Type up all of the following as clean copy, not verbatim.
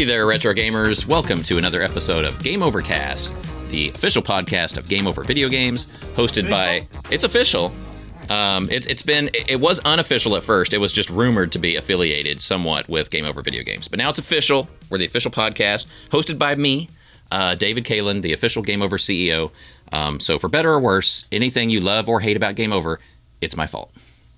there, Retro Gamers. Welcome to another episode of Game Overcast, the official podcast of Game Over Video Games, hosted by... It's official. It was unofficial at first. It was just rumored to be affiliated somewhat with Game Over Video Games. But now it's official. We're the official podcast, hosted by me, David Kaelin, the official Game Over CEO. So for better or worse, anything you love or hate about Game Over, it's my fault.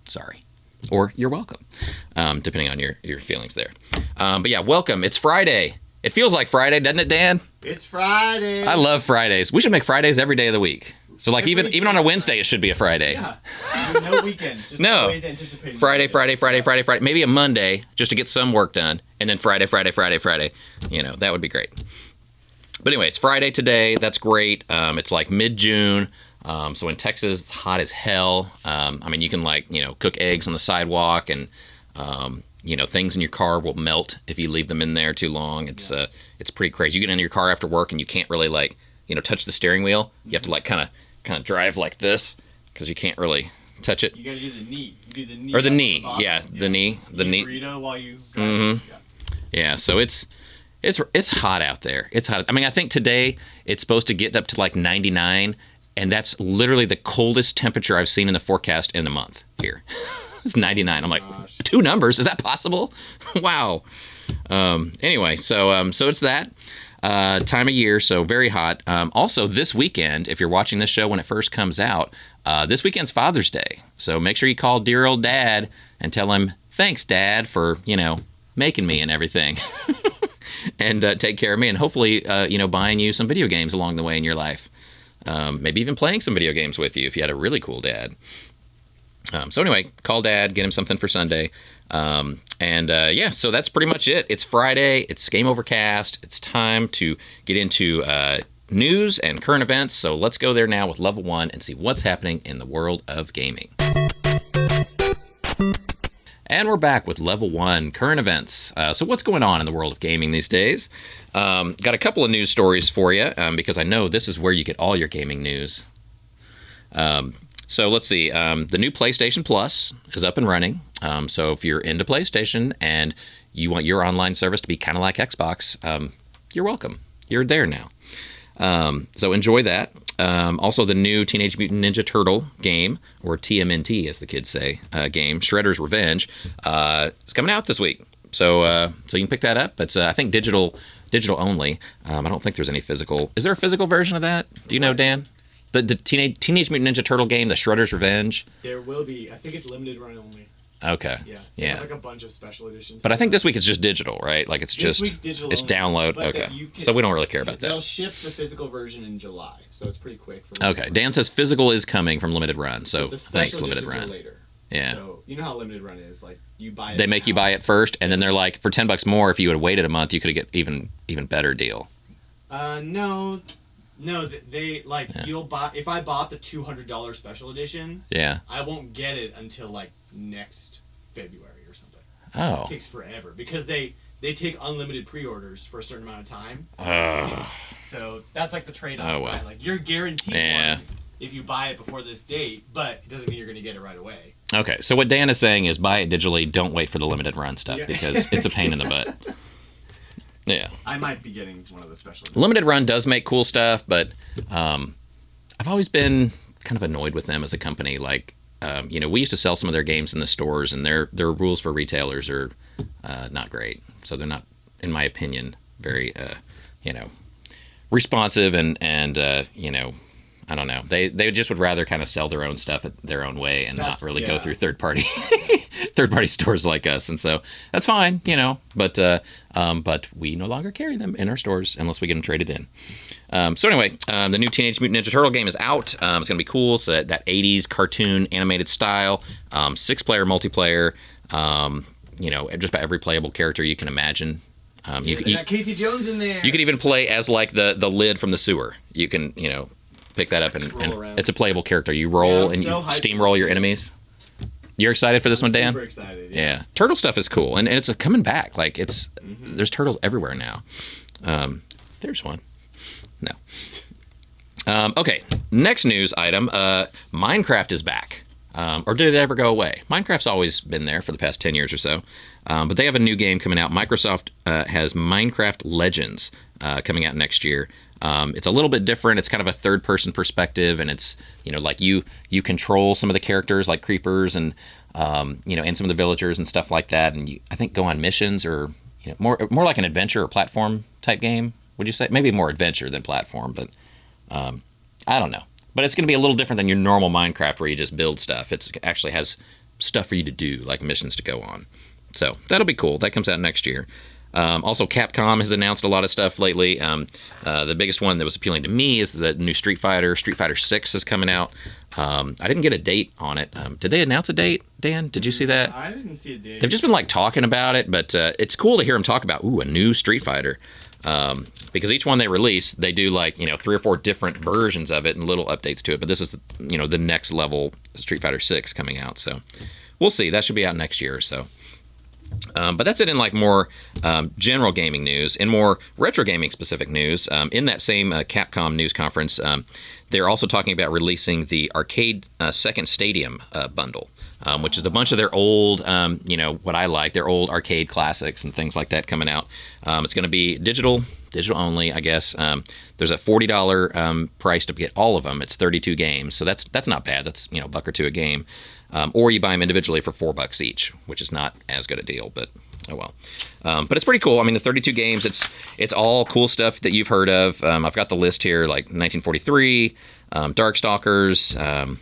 Sorry. Or you're welcome, depending on your feelings there. But yeah, welcome. It's Friday. It feels like Friday, doesn't it, Dan? It's Friday. I love Fridays. We should make Fridays every day of the week. So like even on a Wednesday, it should be a Friday. Yeah. No weekend. Just no. Always anticipating Friday. Maybe a Monday just to get some work done. And then Friday. You know, that would be great. But anyway, it's Friday today. That's great. It's like mid-June. So in Texas, it's hot as hell. I mean, you can cook eggs on the sidewalk and, things in your car will melt if you leave them in there too long. It's pretty crazy. You get in your car after work and you can't really touch the steering wheel. You have to kind of drive like this because you can't really touch it. You gotta do the knee. You do the knee. Or the knee. Yeah, the knee. The knee. Burrito while you drive. Mm-hmm. Yeah. So it's hot out there. It's hot. I mean, I think today it's supposed to get up to like 99. And that's literally the coldest temperature I've seen in the forecast in the month here. It's 99. I'm like, two numbers? Is that possible? Wow. Anyway, so it's that time of year, so very hot. Also, this weekend, if you're watching this show when it first comes out, this weekend's Father's Day. So make sure you call dear old Dad and tell him, thanks, Dad, for, making me and everything. And take care of me and hopefully, buying you some video games along the way in your life. Maybe even playing some video games with you if you had a really cool dad. So anyway, call Dad, get him something for Sunday. So that's pretty much it. It's Friday. It's Game Overcast. It's time to get into news and current events. So let's go there now with Level 1 and see what's happening in the world of gaming. And we're back with Level 1, current events. So what's going on in the world of gaming these days? Got a couple of news stories for you, because I know this is where you get all your gaming news. So let's see. The new PlayStation Plus is up and running. So if you're into PlayStation and you want your online service to be kind of like Xbox, you're welcome. You're there now. So enjoy that. Also, the new Teenage Mutant Ninja Turtle game, or TMNT as the kids say, game, Shredder's Revenge, is coming out this week. So you can pick that up. It's I think digital only. I don't think there's any physical. Is there a physical version of that? Do you know, Dan? The Teenage Mutant Ninja Turtle game, the Shredder's Revenge? There will be. I think it's limited run only. Okay. Yeah. Like a bunch of special editions. But I think this week it's just digital, right? Like it's this week's digital it's only, download. Okay. So we don't really care about that. They'll ship the physical version in July, so it's pretty quick. Okay. Dan says physical is coming from Limited Run, so thanks, Limited Run. Are later. Yeah. So you know how Limited Run is, like you buy it. They make you buy it first, and then they're like, for $10 more, if you had waited a month, you could get even better deal. No, they like you'll buy. If I bought the $200 special edition, I won't get it until like next February or something. Oh. It takes forever because they take unlimited pre-orders for a certain amount of time. So that's like the trade-off. Oh, well. Right? Like you're guaranteed one if you buy it before this date, but it doesn't mean you're going to get it right away. Okay, so what Dan is saying is buy it digitally, don't wait for the limited run stuff because it's a pain in the butt. Yeah. I might be getting one of the special editions. Limited Run does make cool stuff, but I've always been kind of annoyed with them as a company. Like, we used to sell some of their games in the stores, and their rules for retailers are not great. So they're not, in my opinion, very, responsive and I don't know. They just would rather kind of sell their own stuff their own way and not really go through third party stores like us. And so that's fine, but we no longer carry them in our stores unless we get them traded in. So anyway, the new Teenage Mutant Ninja Turtle game is out. It's going to be cool. It's that 80s cartoon animated style, 6-player multiplayer, just about every playable character you can imagine. You got Casey Jones in there. You could even play as like the lid from the sewer. You can, pick that up and it's a playable character. You roll and you steamroll your enemies. You're excited for this one, Dan? Super excited. Yeah. Turtle stuff is cool, and it's coming back. Like there's turtles everywhere now. There's one. No. Okay. Next news item. Minecraft is back. Or did it ever go away? Minecraft's always been there for the past 10 years or so. But they have a new game coming out. Microsoft has Minecraft Legends coming out next year. It's a little bit different. It's kind of a third-person perspective, and it's, like you control some of the characters, like creepers and, and some of the villagers and stuff like that. And I think go on missions or, more like an adventure or platform type game, would you say? Maybe more adventure than platform, but I don't know. But it's going to be a little different than your normal Minecraft where you just build stuff. It actually has stuff for you to do, like missions to go on. So that'll be cool. That comes out next year. Also, Capcom has announced a lot of stuff lately. The biggest one that was appealing to me is the new Street Fighter. Street Fighter 6 is coming out. I didn't get a date on it. Did they announce a date, Dan? Did you see that? I didn't see a date. They've just been talking about it, but it's cool to hear them talk about, a new Street Fighter. Because each one they release, they do 3 or 4 different versions of it and little updates to it. But this is, the next level Street Fighter 6 coming out. So we'll see. That should be out next year or so. But that's it in more general gaming news. In more retro gaming specific news, in that same Capcom news conference, they're also talking about releasing the Arcade Second Stadium bundle, which is a bunch of their old, what I like, their old arcade classics and things like that coming out. It's going to be digital only, I guess. There's a $40 price to get all of them. It's 32 games, so that's not bad. That's $1 or $2 a game. Or you buy them individually for $4 each, which is not as good a deal, but oh well. But it's pretty cool. I mean, the 32 games, it's all cool stuff that you've heard of. I've got the list here, like 1943, Darkstalkers,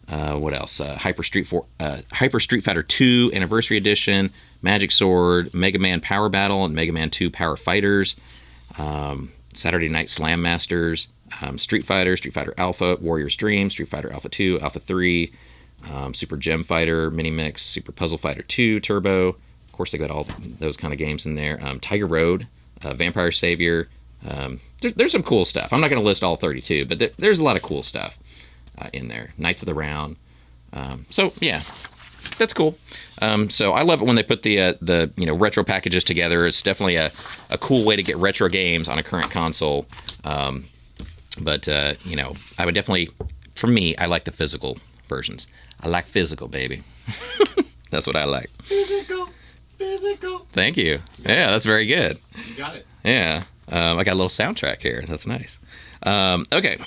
what else? Hyper Street Fighter 2 Anniversary Edition, Magic Sword, Mega Man Power Battle, and Mega Man 2 Power Fighters, Saturday Night Slam Masters, Street Fighter Alpha, Warrior's Dream, Street Fighter Alpha 2, Alpha 3, Super Gem Fighter, Mini Mix, Super Puzzle Fighter 2, Turbo. Of course, they got all those kind of games in there. Tiger Road, Vampire Savior. There's some cool stuff. I'm not going to list all 32, but there's a lot of cool stuff in there. Knights of the Round. So yeah, that's cool. So I love it when they put the retro packages together. It's definitely a cool way to get retro games on a current console. But I would definitely, for me, I like the physical versions. I like physical, baby. That's what I like. Physical. Thank you. Yeah, that's very good. You got it. Yeah. I got a little soundtrack here. That's nice. Okay.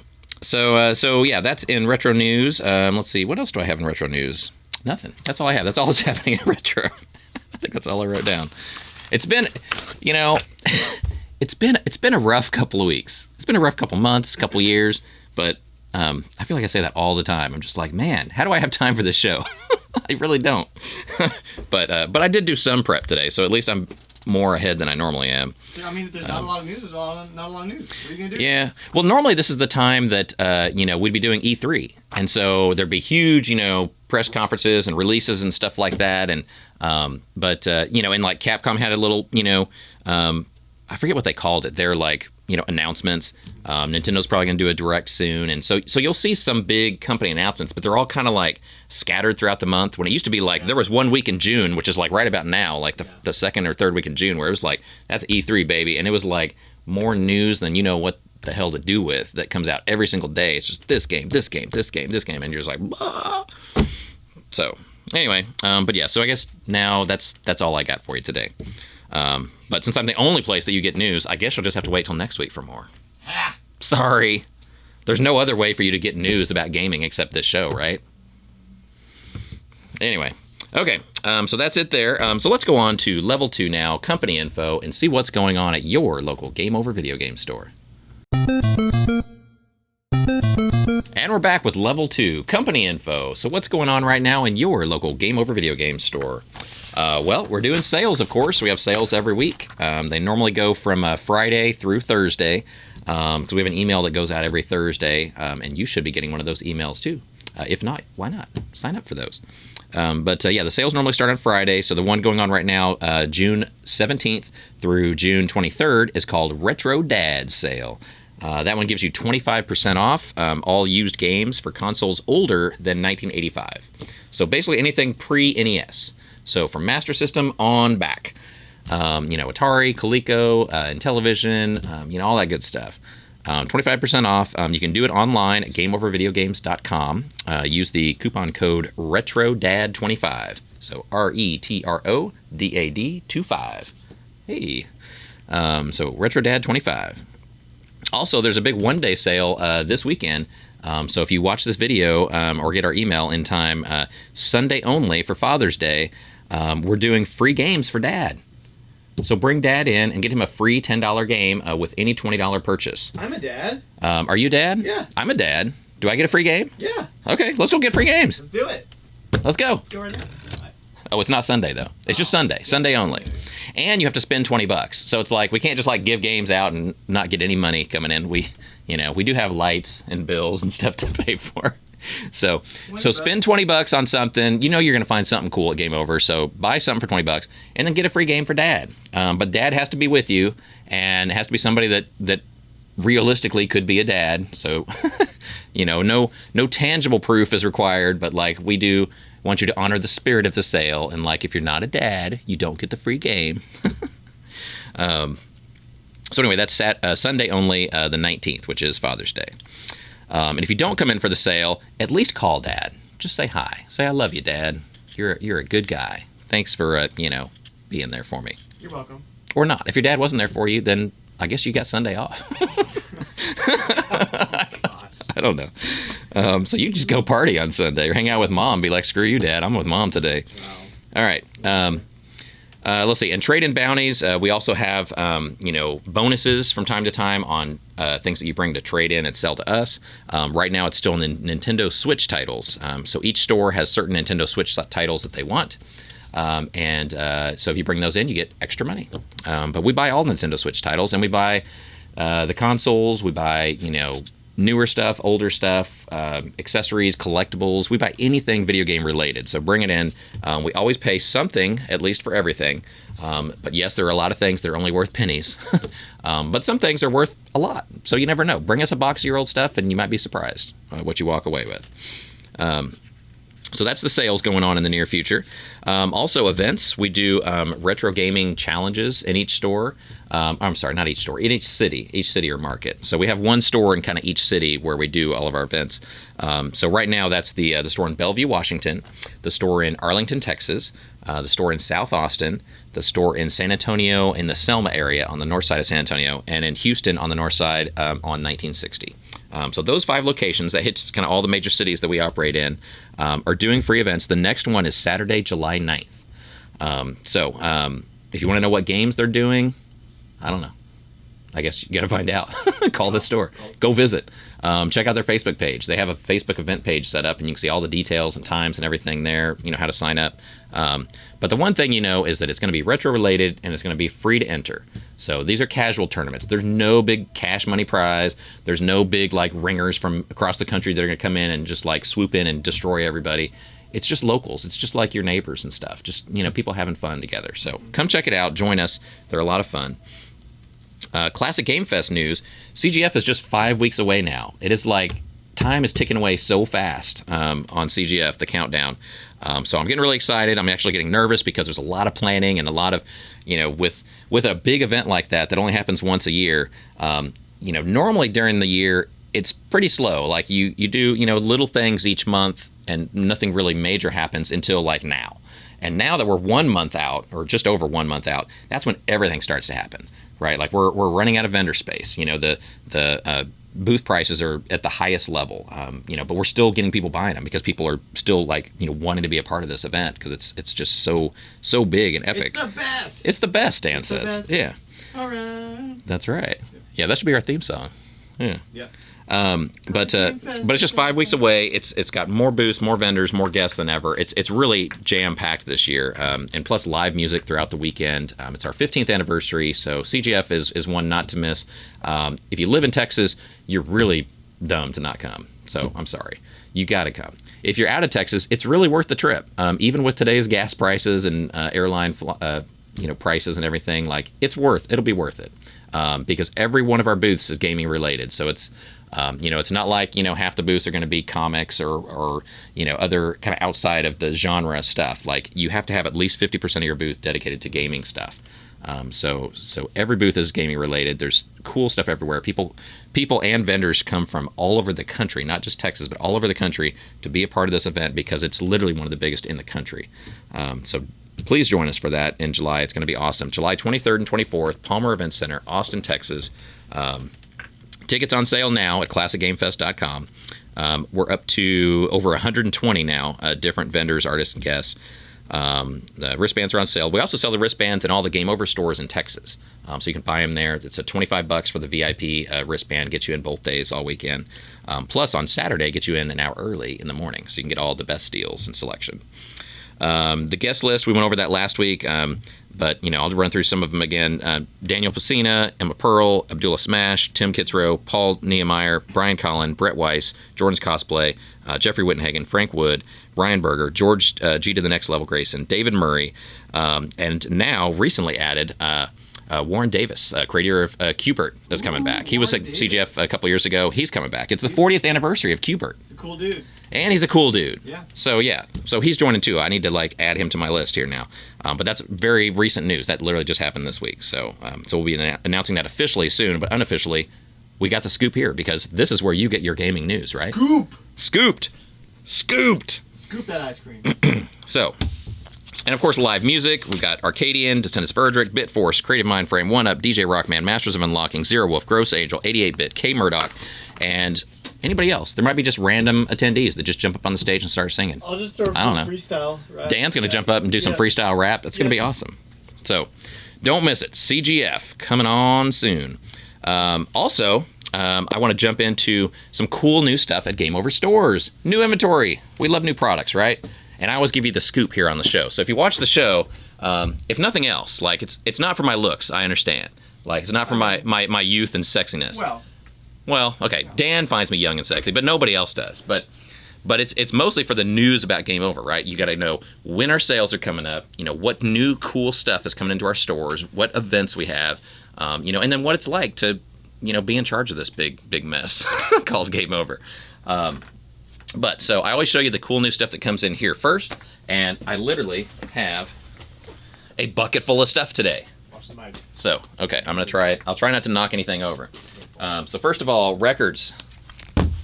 So yeah, that's in retro news. Let's see. What else do I have in retro news? Nothing. That's all I have. That's all that's happening in retro. I think that's all I wrote down. It's been, it's been a rough couple of weeks. It's been a rough couple months, couple years, but I feel like I say that all the time. I'm just like, man, how do I have time for this show? I really don't. But I did do some prep today, so at least I'm more ahead than I normally am. I mean, if there's not a lot of news, there's not a lot of news. What are you going to do? Yeah. Well, normally this is the time that, we'd be doing E3. And so there'd be huge, press conferences and releases and stuff like that. And, and like Capcom had a little, I forget what they called it. They're like, announcements. Nintendo's probably going to do a direct soon. And so you'll see some big company announcements, but they're all kind of like scattered throughout the month. When it used to be like, there was 1 week in June, which is like right about now, like the second or third week in June, where it was like, that's E3, baby. And it was like more news than what the hell to do with that comes out every single day. It's just this game. And you're just like, bah. So anyway, but yeah, so I guess now that's all I got for you today. But since I'm the only place that you get news, I guess you'll just have to wait till next week for more. Sorry. There's no other way for you to get news about gaming except this show, right? Anyway. Okay. So that's it there. So let's go on to level 2 now, company info, and see what's going on at your local Game Over video game store. And we're back with level 2, company info. So what's going on right now in your local Game Over video game store? Well, we're doing sales, of course. We have sales every week. They normally go from Friday through Thursday, because we have an email that goes out every Thursday, and you should be getting one of those emails too. If not, why not? Sign up for those. But the sales normally start on Friday. So the one going on right now, June 17th through June 23rd, is called Retro Dad Sale. That one gives you 25% off all used games for consoles older than 1985. So basically anything pre-NES. So from Master System on back. Atari, Coleco, Intellivision, all that good stuff. 25% off. You can do it online at gameovervideogames.com. Use the coupon code RETRODAD25. So RETRODAD 25. Hey. So RetroDad25. Also, there's a big one-day sale this weekend. So if you watch this video or get our email in time, Sunday only for Father's Day, we're doing free games for Dad. So bring Dad in and get him a free $10 game with any $20 purchase. I'm a dad. Are you a dad? Yeah. I'm a dad. Do I get a free game? Yeah. Okay, let's go get free games. Let's do it. Let's go. Let's go right now. Oh, it's not Sunday, though. It's just Sunday. Sunday only. And you have to spend $20. So it's like we can't just like give games out and not get any money coming in. We do have lights and bills and stuff to pay for. So spend $20 on something. You know you're going to find something cool at Game Over. So buy something for $20 and then get a free game for Dad. But Dad has to be with you, and it has to be somebody that realistically could be a dad. So no tangible proof is required, but like we do want you to honor the spirit of the sale, and like if you're not a dad, you don't get the free game. So anyway, that's Sunday only, the 19th, which is Father's Day. And if you don't come in for the sale, at least call Dad. Just say hi. Say I love you, Dad. You're a good guy. Thanks for being there for me. You're welcome. Or not. If your dad wasn't there for you, then I guess you got Sunday off. I don't know. So you just go party on Sunday or hang out with Mom. Be like, screw you, Dad. I'm with Mom today. Wow. All right. Let's see. And trade-in bounties. We also have, bonuses from time to time on things that you bring to trade in and sell to us. Right now, it's still in the Nintendo Switch titles. So each store has certain Nintendo Switch titles that they want. So if you bring those in, you get extra money. But we buy all Nintendo Switch titles, and we buy the consoles. We buy, newer stuff, older stuff, accessories, collectibles. We buy anything video game related. So bring it in. We always pay something, at least for everything. But yes, there are a lot of things that are only worth pennies. But some things are worth a lot. So you never know. Bring us a box of your old stuff, and you might be surprised what you walk away with. So that's the sales going on in the near future. Also events. We do retro gaming challenges in each store. I'm sorry, not each store, in each city or market. So we have one store in kind of each city where we do all of our events. So right now that's the store in Bellevue, Washington, the store in Arlington, Texas, the store in South Austin, the store in San Antonio in the Selma area on the north side of San Antonio, and in Houston on the north side on 1960. So those 5 locations, that hits kind of all the major cities that we operate in, are doing free events. The next one is Saturday, July 9th. If you want to know what games they're doing, I don't know. I guess you got to find out. Call the store. Go visit. Check out their Facebook page. They have a Facebook event page set up, and you can see all the details and times and everything there, how to sign up. But the one thing is that it's going to be retro-related, and it's going to be free to enter. So these are casual tournaments. There's no big cash money prize. There's no big, ringers from across the country that are going to come in and just, swoop in and destroy everybody. It's just locals. It's just like your neighbors and stuff. Just, people having fun together. So come check it out. Join us. They're a lot of fun. Classic Game Fest news. CGF is just 5 weeks away now. It is time is ticking away so fast on CGF, the countdown. So I'm getting really excited. I'm actually getting nervous because there's a lot of planning and a lot of, with a big event like that only happens once a year. Normally during the year, it's pretty slow. You do, little things each month and nothing really major happens until now. And now that we're 1 month out, or just over 1 month out, that's when everything starts to happen. Right, we're running out of vendor space. The booth prices are at the highest level. But we're still getting people buying them because people are still wanting to be a part of this event because it's just so big and epic. It's the best. It's the best, Dan says. Yeah. All right. That's right. Yeah, that should be our theme song. Yeah. Yep. But it's just 5 weeks away. It's got more booths, more vendors, more guests than ever. It's really jam packed this year, and plus live music throughout the weekend. It's our 15th anniversary, so CGF is one not to miss. If you live in Texas, you're really dumb to not come. So I'm sorry, you got to come. If you're out of Texas, it's really worth the trip. Even with today's gas prices and airline prices and everything, it'll be worth it. Because every one of our booths is gaming related, so it's not like half the booths are going to be comics or other kind of outside of the genre stuff. You have to have at least 50% of your booth dedicated to gaming stuff. So every booth is gaming related. There's cool stuff everywhere. People and vendors come from all over the country, not just Texas, but all over the country to be a part of this event because it's literally one of the biggest in the country. So please join us for that in July. It's going to be awesome. July 23rd and 24th, Palmer Event Center, Austin, Texas. Tickets on sale now at classicgamefest.com. We're up to over 120 now, different vendors, artists, and guests. The wristbands are on sale. We also sell the wristbands in all the Game Over stores in Texas. So you can buy them there. It's a $25 for the VIP wristband, get you in both days all weekend. Plus on Saturday, get you in an hour early in the morning so you can get all the best deals and selection. The guest list, we went over that last week, but I'll run through some of them again. Daniel Pacina, Emma Pearl, Abdullah Smash, Tim Kitzrow, Paul Niemeyer, Brian Collin, Brett Weiss, Jordan's Cosplay, Jeffrey Wittenhagen, Frank Wood, Brian Berger, George G to the Next Level Grayson, David Murray, and now recently added Warren Davis, creator of Qbert, is coming back. He was at CGF a couple years ago. He's coming back. It's the 40th anniversary of Qbert. He's a cool dude. And he's a cool dude. Yeah. So he's joining too. I need to add him to my list here now. But that's very recent news. That literally just happened this week. So we'll be announcing that officially soon, but unofficially, we got the scoop here because this is where you get your gaming news, right? Scooped. Scoop that ice cream. So, and of course, live music. We've got Arcadian, Descendants of Erdrick, Bitforce, Creative Mind Frame, 1UP, DJ Rockman, Masters of Unlocking, Zero Wolf, Gross Angel, 88-Bit, K Murdoch, and anybody else. There might be just random attendees that just jump up on the stage and start singing. I'll just throw freestyle rap. Dan's going to jump up and do some freestyle rap. That's going to be awesome. So, don't miss it. CGF coming on soon. Also, I want to jump into some cool new stuff at Game Over stores. New inventory. We love new products, right? And I always give you the scoop here on the show. So if you watch the show, if nothing else, it's not for my looks. I understand. It's not for my youth and sexiness. Well, okay. Dan finds me young and sexy, but nobody else does. But it's mostly for the news about Game Over, right? You got to know when our sales are coming up. What new cool stuff is coming into our stores. What events we have. And then what it's like to be in charge of this big mess called Game Over. So I always show you the cool new stuff that comes in here first, and I literally have a bucket full of stuff today. Watch the mic. So, okay, I'm going to try it. I'll try not to knock anything over. So first of all, records.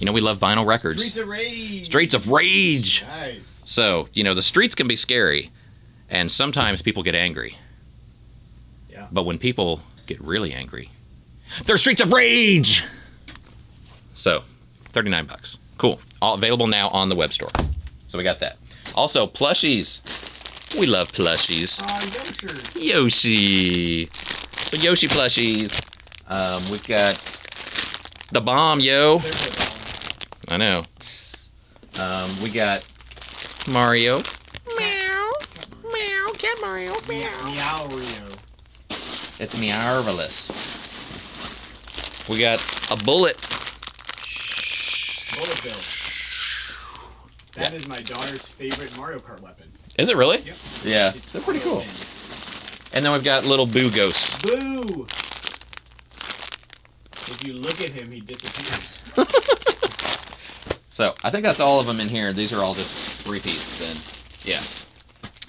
We love vinyl records. Streets of Rage. Nice. So, the streets can be scary, and sometimes people get angry. Yeah. But when people get really angry, they're Streets of Rage. So, $39. Cool. All available now on the web store. So we got that. Also, plushies. We love plushies. Yoshi. So Yoshi plushies. We've got the bomb, yo. I know. We got Mario. Meow. Meow. Cat Mario. Meow. Meow Rio. It's marvelous. We got a bullet. Bullet Bill. That is my daughter's favorite Mario Kart weapon. Is it really? Yep. Yeah. They're pretty cool. And then we've got little Boo ghosts. Boo! If you look at him, he disappears. So, I think that's all of them in here. These are all just repeats then. Yeah.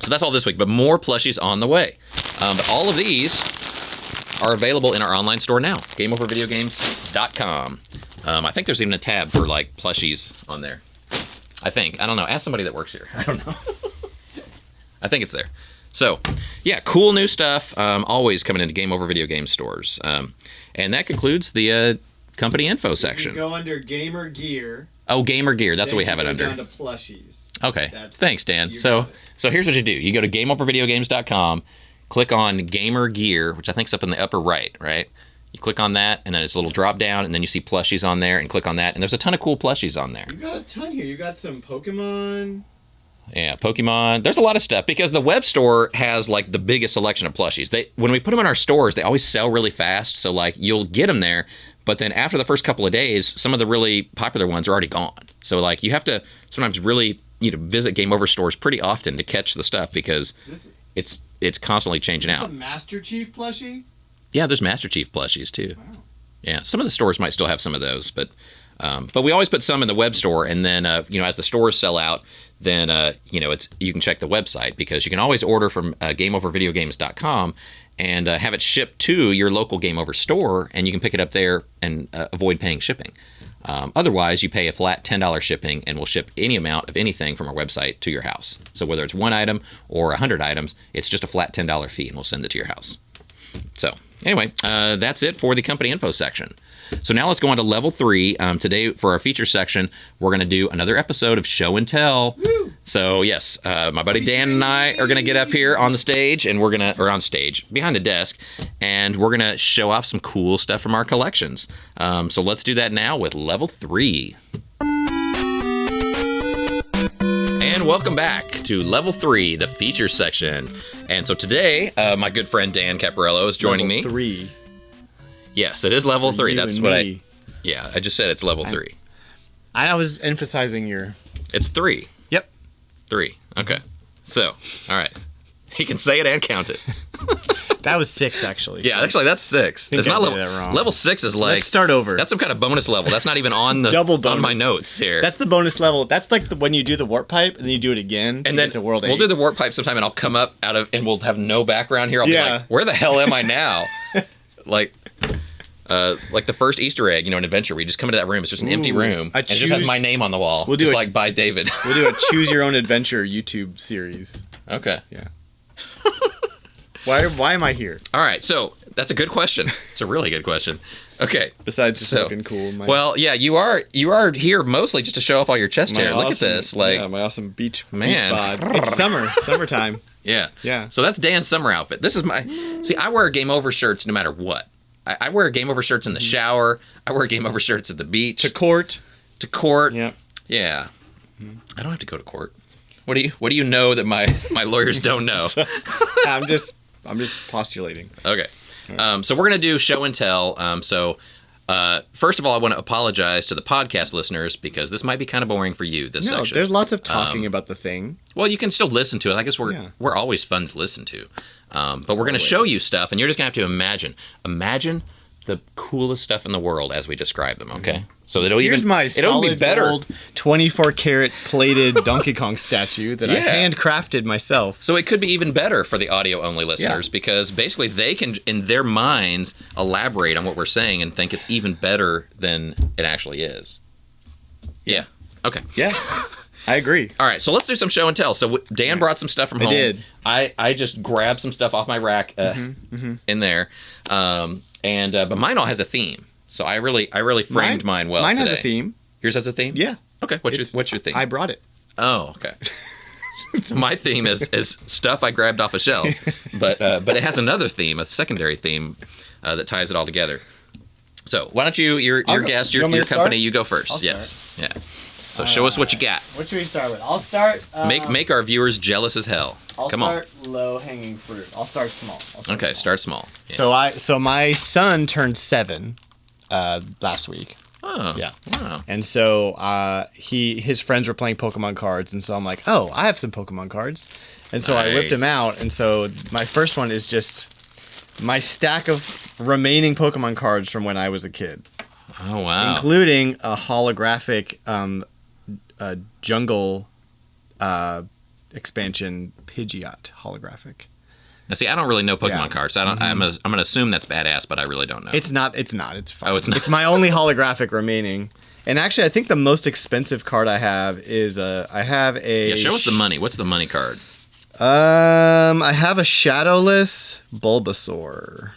So that's all this week, but more plushies on the way. But all of these are available in our online store now, GameOverVideogames.com. I think there's even a tab for plushies on there. I think. I don't know. Ask somebody that works here. I don't know. I think it's there. So, yeah, cool new stuff always coming into Game Over Video Game stores. And that concludes the company info section. You go under Gamer Gear. Oh, Gamer Gear. That's what we have it under. Down to plushies. Okay. Thanks, Dan. So here's what you do. You go to GameOverVideogames.com, click on Gamer Gear, which I think is up in the upper right? You click on that, and then it's a little drop down, and then you see plushies on there, and click on that, and there's a ton of cool plushies on there. You got a ton here. You got some Pokemon. Yeah, Pokemon. There's a lot of stuff because the web store has the biggest selection of plushies. When we put them in our stores, they always sell really fast. So you'll get them there, but then after the first couple of days, some of the really popular ones are already gone. So you have to sometimes really visit Game Over stores pretty often to catch the stuff because it's constantly changing out. Is this a Master Chief plushie? Yeah, there's Master Chief plushies too. Wow. Yeah, some of the stores might still have some of those, but But we always put some in the web store, and then as the stores sell out, then you can check the website, because you can always order from GameOverVideogames.com and have it shipped to your local Game Over store, and you can pick it up there and avoid paying shipping. Otherwise, you pay a flat $10 shipping, and we'll ship any amount of anything from our website to your house. So whether it's 1 item or 100 items, it's just a flat $10 fee, and we'll send it to your house. So anyway, that's it for the company info section. So now let's go on to level 3. Today, for our feature section, we're going to do another episode of Show and Tell. Woo! So yes, my buddy Dan and I are going to get up here on the stage, and on stage, behind the desk, and we're going to show off some cool stuff from our collections. So let's do that now with level 3. And welcome back to level 3, the feature section. And so today, my good friend Dan Caparello is joining me. Level 3. Yes, it is level 3. That's what I just said. It's level 3. I was emphasizing your... It's 3. Yep. 3. Okay. So, all right. He can say it and count it. That was 6, actually. Yeah, actually, that's 6. It's not level. Wrong. Level 6 is like... Let's start over. That's some kind of bonus level. That's not even on the double bonus. On my notes here. That's the bonus level. That's like when you do the warp pipe and then you do it again. And then to World 8. We'll do the warp pipe sometime, and I'll come up and we'll have no background here. I'll be like, where the hell am I now? like the first Easter egg, in Adventure, where you just come into that room. It's just an empty room, and it just has my name on the wall. We'll do like by David. We'll do a Choose Your Own Adventure YouTube series. Okay. Yeah. Why am I here? All right, so that's a good question. It's a really good question. Okay. Besides just looking cool. Well, yeah, you are here mostly just to show off all your chest hair. Look at this, my awesome beach man. Beach bod. It's summertime. Yeah. Yeah. So that's Dan's summer outfit. This is I wear Game Over shirts no matter what. I wear Game Over shirts in the shower. I wear Game Over shirts at the beach. To court. Yeah. Yeah. I don't have to go to court. What do you know that my lawyers don't know? I'm just postulating. Okay. So we're going to do show and tell. First of all, I want to apologize to the podcast listeners, because this might be kind of boring for you, this section. There's lots of talking about the thing. Well, you can still listen to it. I guess we're always fun to listen to. But we're going to show you stuff, and you're just going to have to imagine the coolest stuff in the world as we describe them, okay? So it'll be better. Gold 24 karat plated Donkey Kong statue that I handcrafted myself. So it could be even better for the audio only listeners, because basically they can, in their minds, elaborate on what we're saying and think it's even better than it actually is. Yeah. Okay. Yeah. I agree. All right, so let's do some show and tell. So Dan brought some stuff from home. I did. I just grabbed some stuff off my rack in there, but mine all has a theme. So I really framed mine well. Mine today. has a theme. Yours has a theme? Yeah. Okay. What's your theme? I brought it. Oh, okay. My theme is stuff I grabbed off a shelf, but it has another theme, a secondary theme that ties it all together. So why don't your guest, your company, you go first? Yes. Yeah. So show us what you got. What should we start with? I'll start... Make our viewers jealous as hell. Come on. I'll start low-hanging fruit. I'll start small. Start small. Yeah. So my son turned 7 last week. Oh. Yeah. Wow. And so his friends were playing Pokemon cards, and so I'm like, oh, I have some Pokemon cards. And so I whipped them out, and so my first one is just my stack of remaining Pokemon cards from when I was a kid. Oh, wow. Including a holographic... jungle expansion Pidgeot holographic. Now, see, I don't really know Pokemon cards. So I'm gonna assume that's badass, but I really don't know. It's not. It's fine. Oh, it's not. It's my only holographic remaining. And actually, I think the most expensive card I have is I have a. Yeah, show us the money. What's the money card? I have a shadowless Bulbasaur.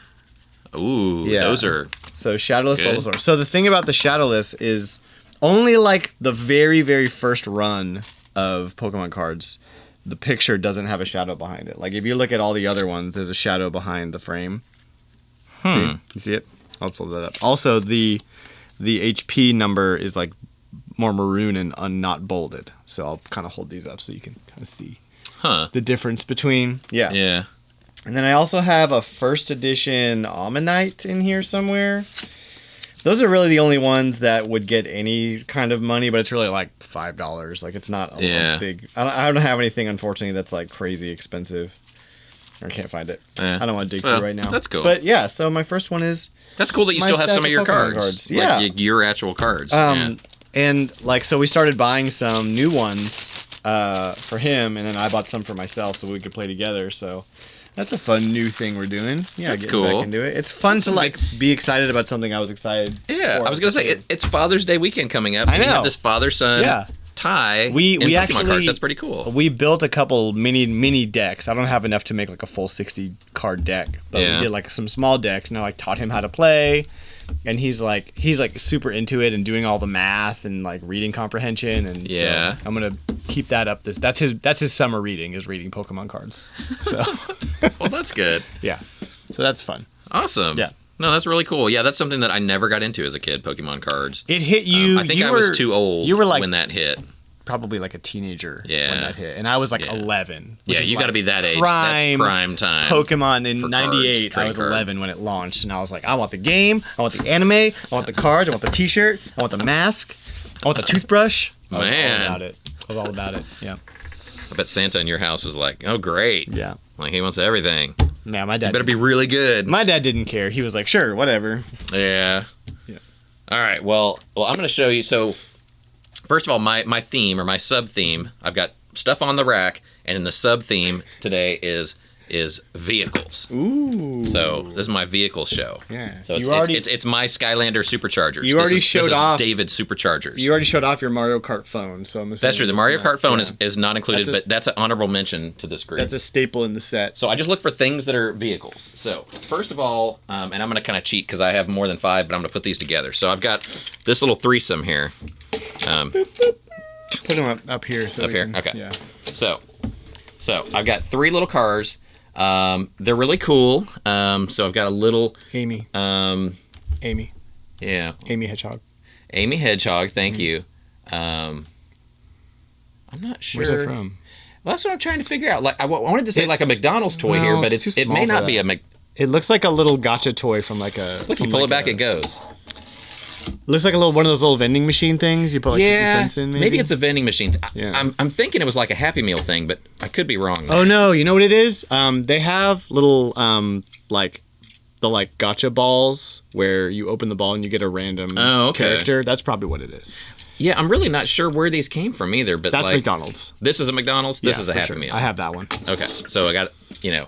Ooh, yeah. Those are. So shadowless good. Bulbasaur. So the thing about the shadowless is. Only like the very, very first run of Pokemon cards, the picture doesn't have a shadow behind it. Like if you look at all the other ones, there's a shadow behind the frame. See? You see it? I'll pull that up. Also, the HP number is like more maroon and not bolded. So I'll kind of hold these up so you can kind of see the difference between. Yeah. Yeah. And then I also have a first edition Ammonite in here somewhere. Those are really the only ones that would get any kind of money, but it's really like $5. Like it's not a big. I don't have anything, unfortunately, that's like crazy expensive. I can't find it. I don't want to dig through right now. That's cool. But yeah, so my first one is... That's cool that you still have some of your cards. Yeah. Like your actual cards. And like, so we started buying some new ones for him, and then I bought some for myself so we could play together. So that's a fun new thing we're doing. Yeah, that's getting cool. back into it. It's fun to like be excited about something I was excited. Yeah, I was gonna say it's Father's Day weekend coming up. I know. You have this father-son tie. We Pokemon actually cards. That's pretty cool. We built a couple mini decks. I don't have enough to make like a full 60 card deck, but we did like some small decks, and I like taught him how to play. And he's like super into it and doing all the math and like reading comprehension, and so I'm gonna keep that up. That's his summer reading, is reading Pokemon cards. So well, that's good. Yeah, so that's fun. Awesome. Yeah. No, that's really cool. Yeah, that's something that I never got into as a kid. Pokemon cards. It hit you. I think I was too old. You were like when that hit. Probably like a teenager when that hit, and I was like 11. Yeah, you got to be that age. Prime, that's prime time. Pokemon in '98. I was 11 when it launched, and I was like, I want the game, I want the anime, I want the cards, I want the T-shirt, I want the mask, I want the toothbrush. I was all about it. I was all about it. Yeah. I bet Santa in your house was like, "Oh, great." Yeah. Like he wants everything. Yeah, my dad. You better be really good. My dad didn't care. He was like, "Sure, whatever." Yeah. Yeah. All right. Well, I'm going to show you. So, first of all, my theme or my sub theme, I've got stuff on the rack, and in the sub theme today is vehicles. Ooh. So this is my vehicle show. Yeah. So it's my Skylander Superchargers. You already showed off David's Superchargers. You already showed off your Mario Kart phone, so I'm assuming that's true. The Mario Kart phone is not included, but that's an honorable mention to this group. That's a staple in the set. So I just look for things that are vehicles. So first of all, and I'm going to kind of cheat because I have more than 5, but I'm going to put these together. So I've got this little threesome here. Put them up here. So up here? Can, okay. Yeah. So I've got 3 little cars. They're really cool. So I've got a little... Amy. Amy. Yeah. Amy Hedgehog. Amy Hedgehog, thank you. I'm not sure. Where's that from? Well, that's what I'm trying to figure out. Like I wanted to say like a McDonald's toy here, but it may not be a It looks like a little gotcha toy from like a... Look, you pull it back, it goes. Looks like one of those little vending machine things you put like 50 cents in, maybe? Maybe it's a vending machine. Yeah. I'm thinking it was like a Happy Meal thing, but I could be wrong. Oh, no. You know what it is? They have little, like gotcha balls where you open the ball and you get a random character. That's probably what it is. Yeah, I'm really not sure where these came from either, but that's McDonald's. This is a McDonald's. This is a Happy Meal. I have that one. Okay, so I got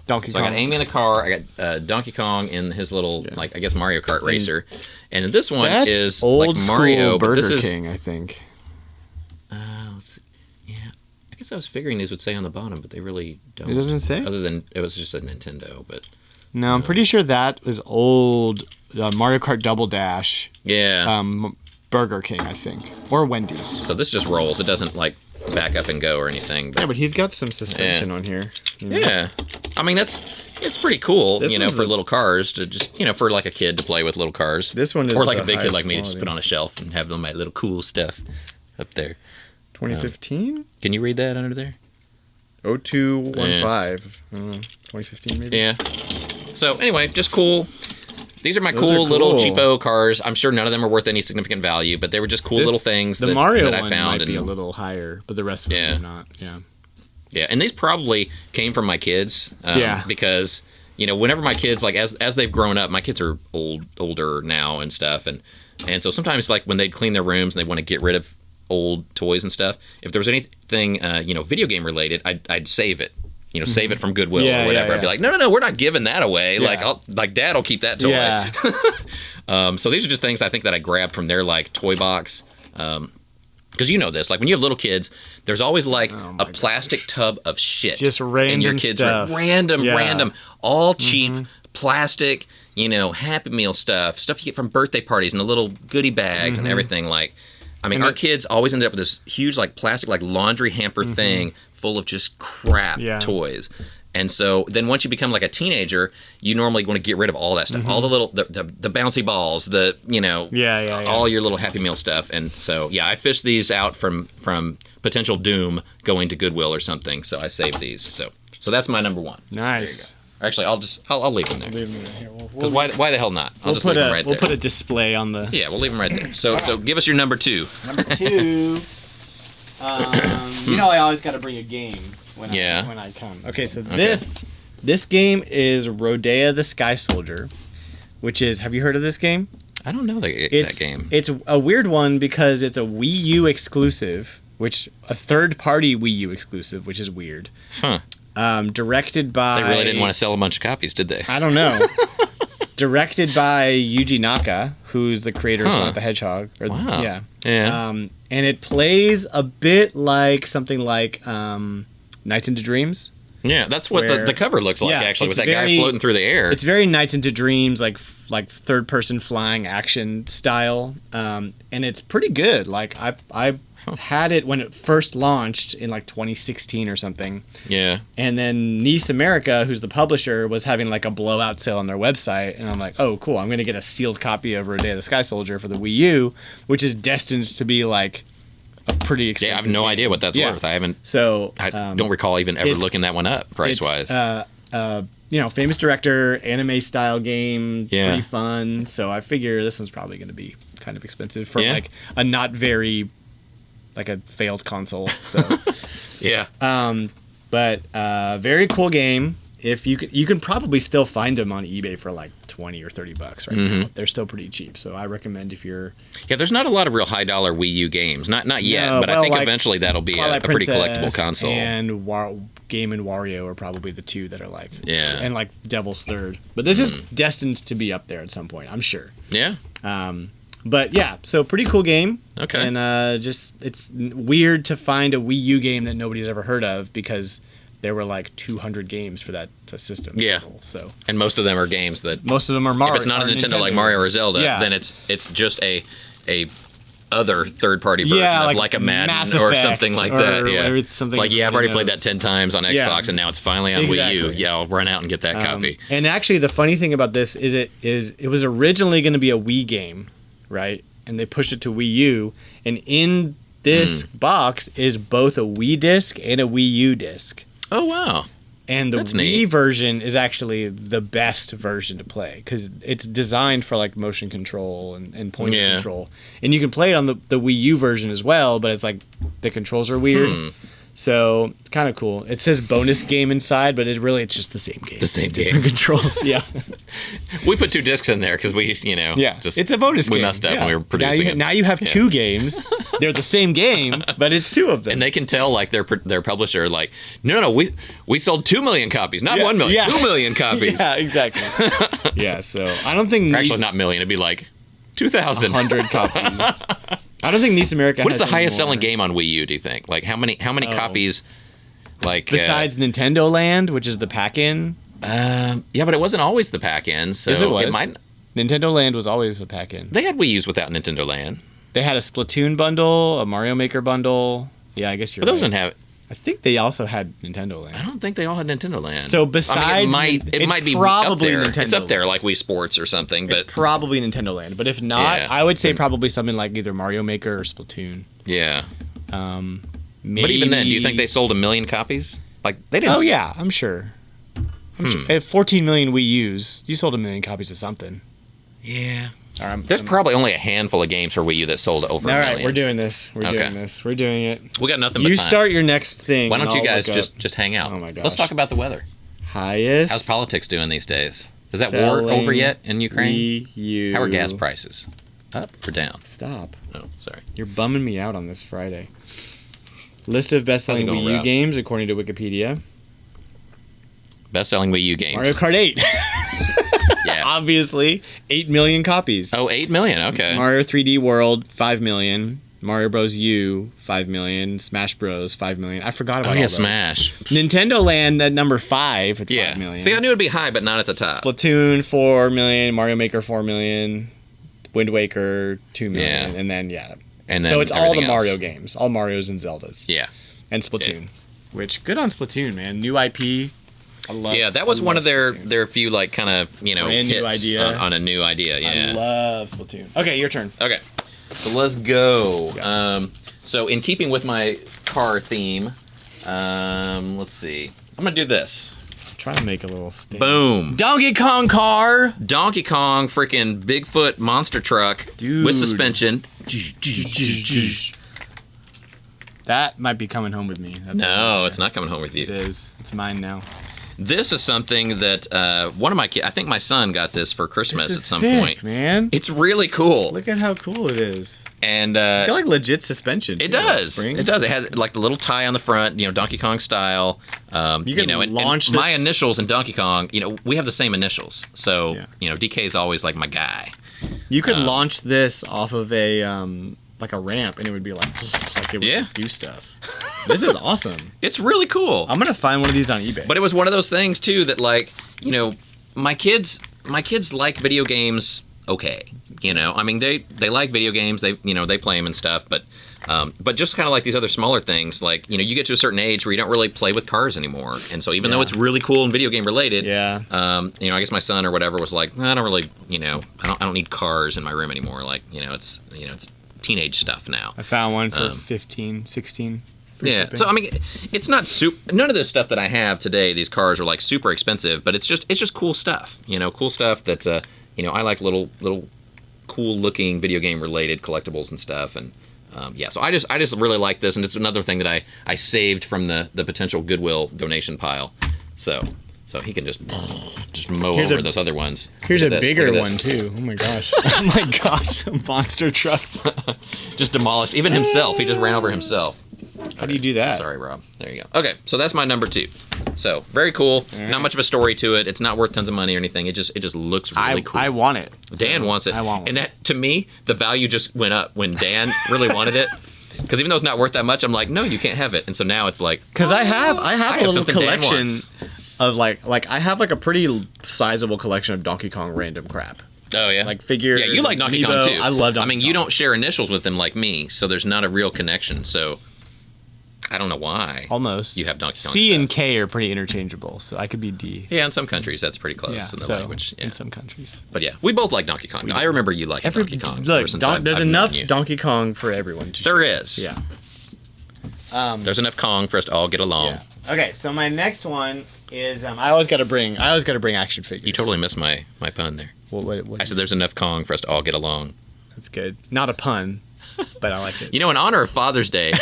Donkey Kong. I got Amy in the car. I got Donkey Kong in his little like I guess Mario Kart racer, and then this one is old like Mario. School Burger King, I think. Let's see. Yeah, I guess I was figuring these would say on the bottom, but they really don't. It doesn't say. Other than it was just a Nintendo, but. No, I'm pretty sure that was old Mario Kart Double Dash. Yeah. Burger King, I think, or Wendy's. So this just rolls. It doesn't like back up and go or anything. But he's got some suspension on here. You know? Yeah, I mean it's pretty cool. For little cars to just for like a kid to play with little cars. This one is or like a big kid like me to just put on a shelf and have my little cool stuff up there. 2015. Can you read that under there? 0215. 2015 maybe. Yeah. So anyway, just cool. These are my cool little cheapo cars. I'm sure none of them are worth any significant value, but they were just cool little things that Mario I found. The Mario one might be a little higher, but the rest of them are not. Yeah. Yeah, and these probably came from my kids. Because whenever my kids as they've grown up, my kids are older now and stuff, and so sometimes like when they'd clean their rooms and they want to get rid of old toys and stuff, if there was anything video game related, I'd save it. Save it from Goodwill or whatever. I'd be like, no, we're not giving that away. Yeah. Like Dad will keep that toy. Yeah. So these are just things I think that I grabbed from their like toy box. Because you know this, like when you have little kids, there's always like a plastic tub of shit. Just random in your kids' stuff. Random, all cheap plastic. Happy Meal stuff you get from birthday parties and the little goodie bags and everything. Like, I mean, our kids always ended up with this huge like plastic like laundry hamper thing full of just crap toys. And so then once you become like a teenager, you normally want to get rid of all that stuff, all the little the bouncy balls, all your little Happy Meal stuff. And so I fished these out from potential doom going to Goodwill or something. So I saved these. So that's my number 1. Nice. Actually, I'll leave them there. Leave them here. Because why the hell not? I'll just leave them right there. We'll put a display on the. Yeah, we'll leave them right there. So give us your number 2. Number 2. I always got to bring a game when I come. Okay, so this This game is Rodea the Sky Soldier, which is, have you heard of this game? I don't know that game. It's a weird one because it's a Wii U exclusive, a third-party Wii U exclusive, which is weird. Huh. Directed by... They really didn't want to sell a bunch of copies, did they? I don't know. Directed by Yuji Naka, who's the creator of Sonic the Hedgehog. Wow. Yeah. Yeah. And it plays a bit like something like Nights into Dreams. Yeah, that's what the cover looks like, actually, with that guy floating through the air. It's very Nights into Dreams, like third-person flying action style, and it's pretty good. Like, I had it when it first launched in, like, 2016 or something. Yeah. And then Nice America, who's the publisher, was having, like, a blowout sale on their website, and I'm like, oh, cool, I'm going to get a sealed copy of Rodea the Sky Soldier for the Wii U, which is destined to be, like, a pretty expensive Yeah, I have no idea what that's worth. I haven't. So I don't recall even ever looking that one up price wise. Famous director, anime style game, Yeah. pretty fun. So I figure this one's probably going to be kind of expensive for like a not very, like a failed console. So Yeah. But very cool game. If you can probably still find them on eBay for like $20 or $30 right now. They're still pretty cheap, so I recommend if you're. Yeah, there's not a lot of real high dollar Wii U games, not yet, No, but well, I think like eventually that'll be a pretty collectible console. And Game and Wario are probably the two that are like. Yeah. And like Devil's Third, but this is destined to be up there at some point, I'm sure. Yeah. But yeah, so pretty cool game. Okay. And just it's weird to find a Wii U game that nobody's ever heard of because there were like 200 games for that system. Yeah. Total, so And most of them are games that most of them are Mario. if it's not a Nintendo like Mario or Zelda, then it's just a other third party version of like a Madden Mass or Effect something like that. Yeah. Something It's like, I've already played knows. that 10 times on Xbox and now it's finally on Wii U. Yeah, I'll run out and get that copy. And actually the funny thing about this is it was originally going to be a Wii game, right? And they pushed it to Wii U, and in this box is both a Wii disc and a Wii U disc. Oh, wow. And the That's Wii neat. version is actually the best version to play because it's designed for like motion control and pointer control. And you can play it on the Wii U version as well, but it's like the controls are weird. So it's kind of cool. It says bonus game inside, but it's just the same game. The same Different game. controls. Yeah. We put 2 discs in there because we, just it's a bonus game. We messed up when we were producing it. Now you have 2 games. They're the same game, but it's 2 of them. And they can tell like their publisher like, no, we sold 2 million copies, not 1 million, 2 million copies. Yeah, exactly. Yeah, so I don't think actually not million. It'd be like 2,000. 100 copies. I don't think Nice America. What is has the highest any more. selling game on Wii U? Do you think? Like how many copies? Like Besides Nintendo Land, which is the pack-in. Yeah, but it wasn't always the pack-in. So Yes, it was. might. Nintendo Land was always a pack-in. They had Wii U's without Nintendo Land. They had a Splatoon bundle, a Mario Maker bundle. Yeah, I guess you're But those right. didn't have. I think they also had Nintendo Land. I don't think they all had Nintendo Land. So besides, it might be probably up there. Nintendo It's up there, Land. like Wii Sports or something. But It's probably Nintendo Land, but if not, Yeah. I would say probably something like either Mario Maker or Splatoon. yeah. Maybe... But even then, do you think they sold 1 million copies? Like they didn't. Oh yeah, I'm sure. At 14 million Wii U's, you sold 1 million copies of something. Yeah. All right, There's probably only a handful of games for Wii U that sold over All 1 right, million. we're doing this. We're Okay. doing this. We're doing it. We got nothing but You time. start your next thing. Why don't and you I'll guys look up just hang out? Oh my gosh. Let's talk about the weather. highest? How's politics doing these days? Is that war over yet in Ukraine? Wii U. How are gas prices? Up or down? Stop. Oh, sorry. You're bumming me out on this Friday. List of best-selling How's it going, Wii U Rob? games according to Wikipedia. Best-selling Wii U games. Mario Kart 8. Yeah. Obviously, 8 million copies. Oh, 8 million. Okay. Mario 3D World, 5 million. Mario Bros. U, 5 million. Smash Bros, 5 million. I forgot about all those. Smash. Nintendo Land at number 5 at 5 million. See, I knew it'd be high, but not at the top. Splatoon, 4 million. Mario Maker, 4 million. Wind Waker, 2 million. Yeah. And then, And then so it's all the everything Mario else. games. All Marios and Zeldas. Yeah. And Splatoon. Which, good on Splatoon, man. New IP. I love Yeah, that was one of Splatoon. their few, like, kind of, Brand new hits idea. on a new idea. Yeah. I love Splatoon. Okay, your turn. Okay, so let's go. So in keeping with my car theme, let's see. I'm gonna do this. Try to make a little stand. Boom. Donkey Kong car. Donkey Kong, freaking Bigfoot monster truck Dude. with suspension. That might be coming home with me. No, it's not coming home with It you. is. It's mine now. This is something that one of my kids, I think my son got this for Christmas This at is some sick, point. Man. It's really cool. Look at how cool it is. And it's got like legit suspension. It too, like does. springs. It does. It has like the little tie on the front, Donkey Kong style. You can launch and my this- initials in Donkey Kong, we have the same initials. So, DK is always like my guy. You could launch this off of a like a ramp, and it would be like it would do stuff. This is awesome. It's really cool. I'm gonna find one of these on eBay. But it was one of those things too that like, my kids like video games. Okay, I mean they like video games. They they play them and stuff. But just kind of like these other smaller things, like you get to a certain age where you don't really play with cars anymore. And so even though it's really cool and video game related, I guess my son or whatever was like, I don't really, I don't need cars in my room anymore. Like it's teenage stuff now. I found one for 15, 16. Yeah, shipping. so I mean, it's not none of this stuff that I have today. These cars are like super expensive, but it's just cool stuff. Cool stuff that I like little cool looking video game related collectibles and stuff. And so I just really like this, and it's another thing that I saved from the potential Goodwill donation pile. So he can just mow over those other ones. Here's a bigger one too. Oh my gosh! Oh my gosh! Monster trucks. Just demolished even himself. He just ran over himself. How do you do that? Sorry, Rob. There you go. Okay, so that's my number 2. So very cool. Right. Not much of a story to it. It's not worth tons of money or anything. It just looks really cool. I want it. Dan wants it. I want one. And that, to me, the value just went up when Dan really wanted it. Because even though it's not worth that much, I'm like, no, you can't have it. And so now it's like, because I have a little collection wants. of like I have like a pretty sizable collection of Donkey Kong random crap. Oh yeah, like figures. Yeah, you like Donkey Kong too. I love Donkey Kong. I mean, you don't share initials with them like me, so there's not a real connection. So I don't know why. Almost. You have Donkey Kong. C stuff. and K are pretty interchangeable, so I could be D. Yeah, in some countries that's pretty close in the language. Yeah. In some countries. But yeah, we both like Donkey Kong. I remember you liking Donkey Kong. Look, there's enough Donkey Kong for everyone to There is. Yeah. There's enough Kong for us to all get along. Yeah. Okay, so my next one is I always got to bring action figures. You totally missed my pun there. What I said there's enough Kong for us to all get along. That's good. Not a pun, but I like it. In honor of Father's Day,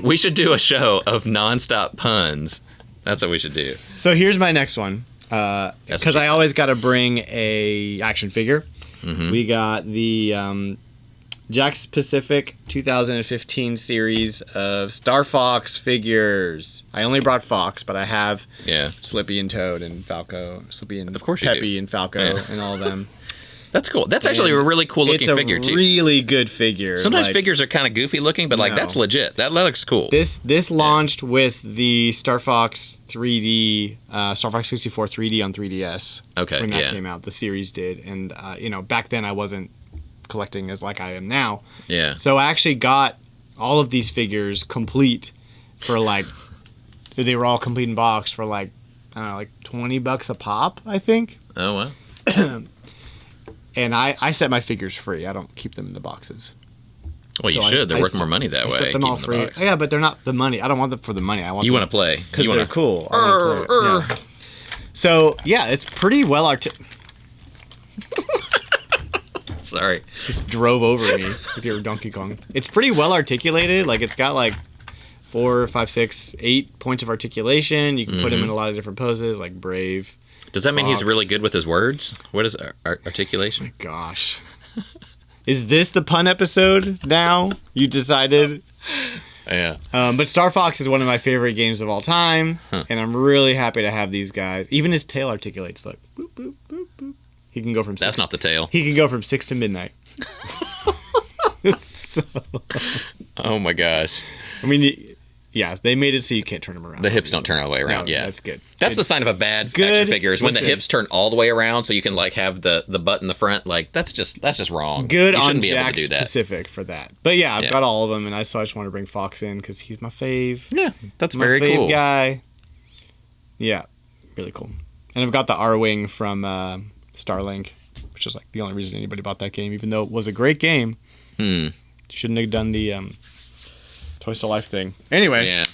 we should do a show of nonstop puns. That's what we should do. So here's my next one. Because I always got to bring a action figure. Mm-hmm. We got the Jakks Pacific 2015 series of Star Fox figures. I only brought Fox, but I have Slippy and Toad and Falco, Slippy and Peppy and Falco and all of them. That's cool. That's actually a really cool looking figure too. It's a really good figure. Sometimes figures are kind of goofy looking, but that's legit. That looks cool. This launched with the Star Fox 3D, Star Fox 64 3D on 3DS. Okay, when that came out, the series did, and back then I wasn't collecting as like I am now. Yeah. So I actually got all of these figures complete for they were all complete in box for like $20 a pop, I think. Oh wow. And I set my figures free. I don't keep them in the boxes. Well, you should. They're worth more money that way. I set them all free. Yeah, but they're not the money. I don't want them for the money. I want you want to play because they're cool. Yeah. So yeah, it's pretty well Sorry. Just drove over me with your Donkey Kong. It's pretty well articulated. Like it's got like 4, 5, 6, 8 points of articulation. You can put him in a lot of different poses, like brave. Does that mean he's really good with his words? What is articulation? Oh my gosh. Is this the pun episode now? You decided? Yeah. But Star Fox is one of my favorite games of all time, and I'm really happy to have these guys. Even his tail articulates. Look. Boop, boop, boop, boop. He can go from 6. That's not the tail. He can go from 6 to midnight. Oh my gosh. I mean, they made it so you can't turn them around. The hips don't turn all the way around. No, yeah, that's good. That's the sign of a bad action figure is when the hips turn all the way around, so you can like have the butt in the front. Like that's just wrong. Good you on be able to Jakks do that. Pacific for that. But yeah, I've got all of them, and I just want to bring Fox in because he's my fave. Yeah, that's my very fave cool. Guy. Yeah, really cool. And I've got the R-Wing from Starlink, which is like the only reason anybody bought that game, even though it was a great game. Shouldn't have done the Toys to Life thing. Anyway. Yeah.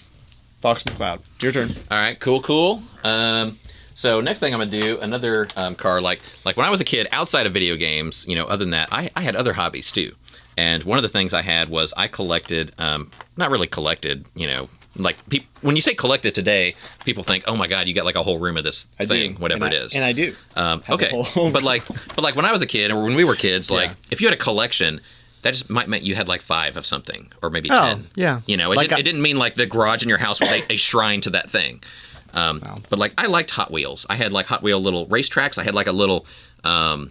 Fox McCloud. Your turn. All right, cool. So next thing I'm gonna do another car. Like when I was a kid, outside of video games, other than that, I had other hobbies too. And one of the things I had was I collected, not really collected, like when you say collect it today, people think, oh my god, you got like a whole room of this thing, whatever it is. And I do. Okay, but like when I was a kid, or when we were kids, like if you had a collection, that just might mean you had like 5 of something, or maybe 10. Yeah. You know, it didn't mean like the garage in your house was a shrine to that thing. But like I liked Hot Wheels. I had like Hot Wheel little racetracks. I had like a little racetrack.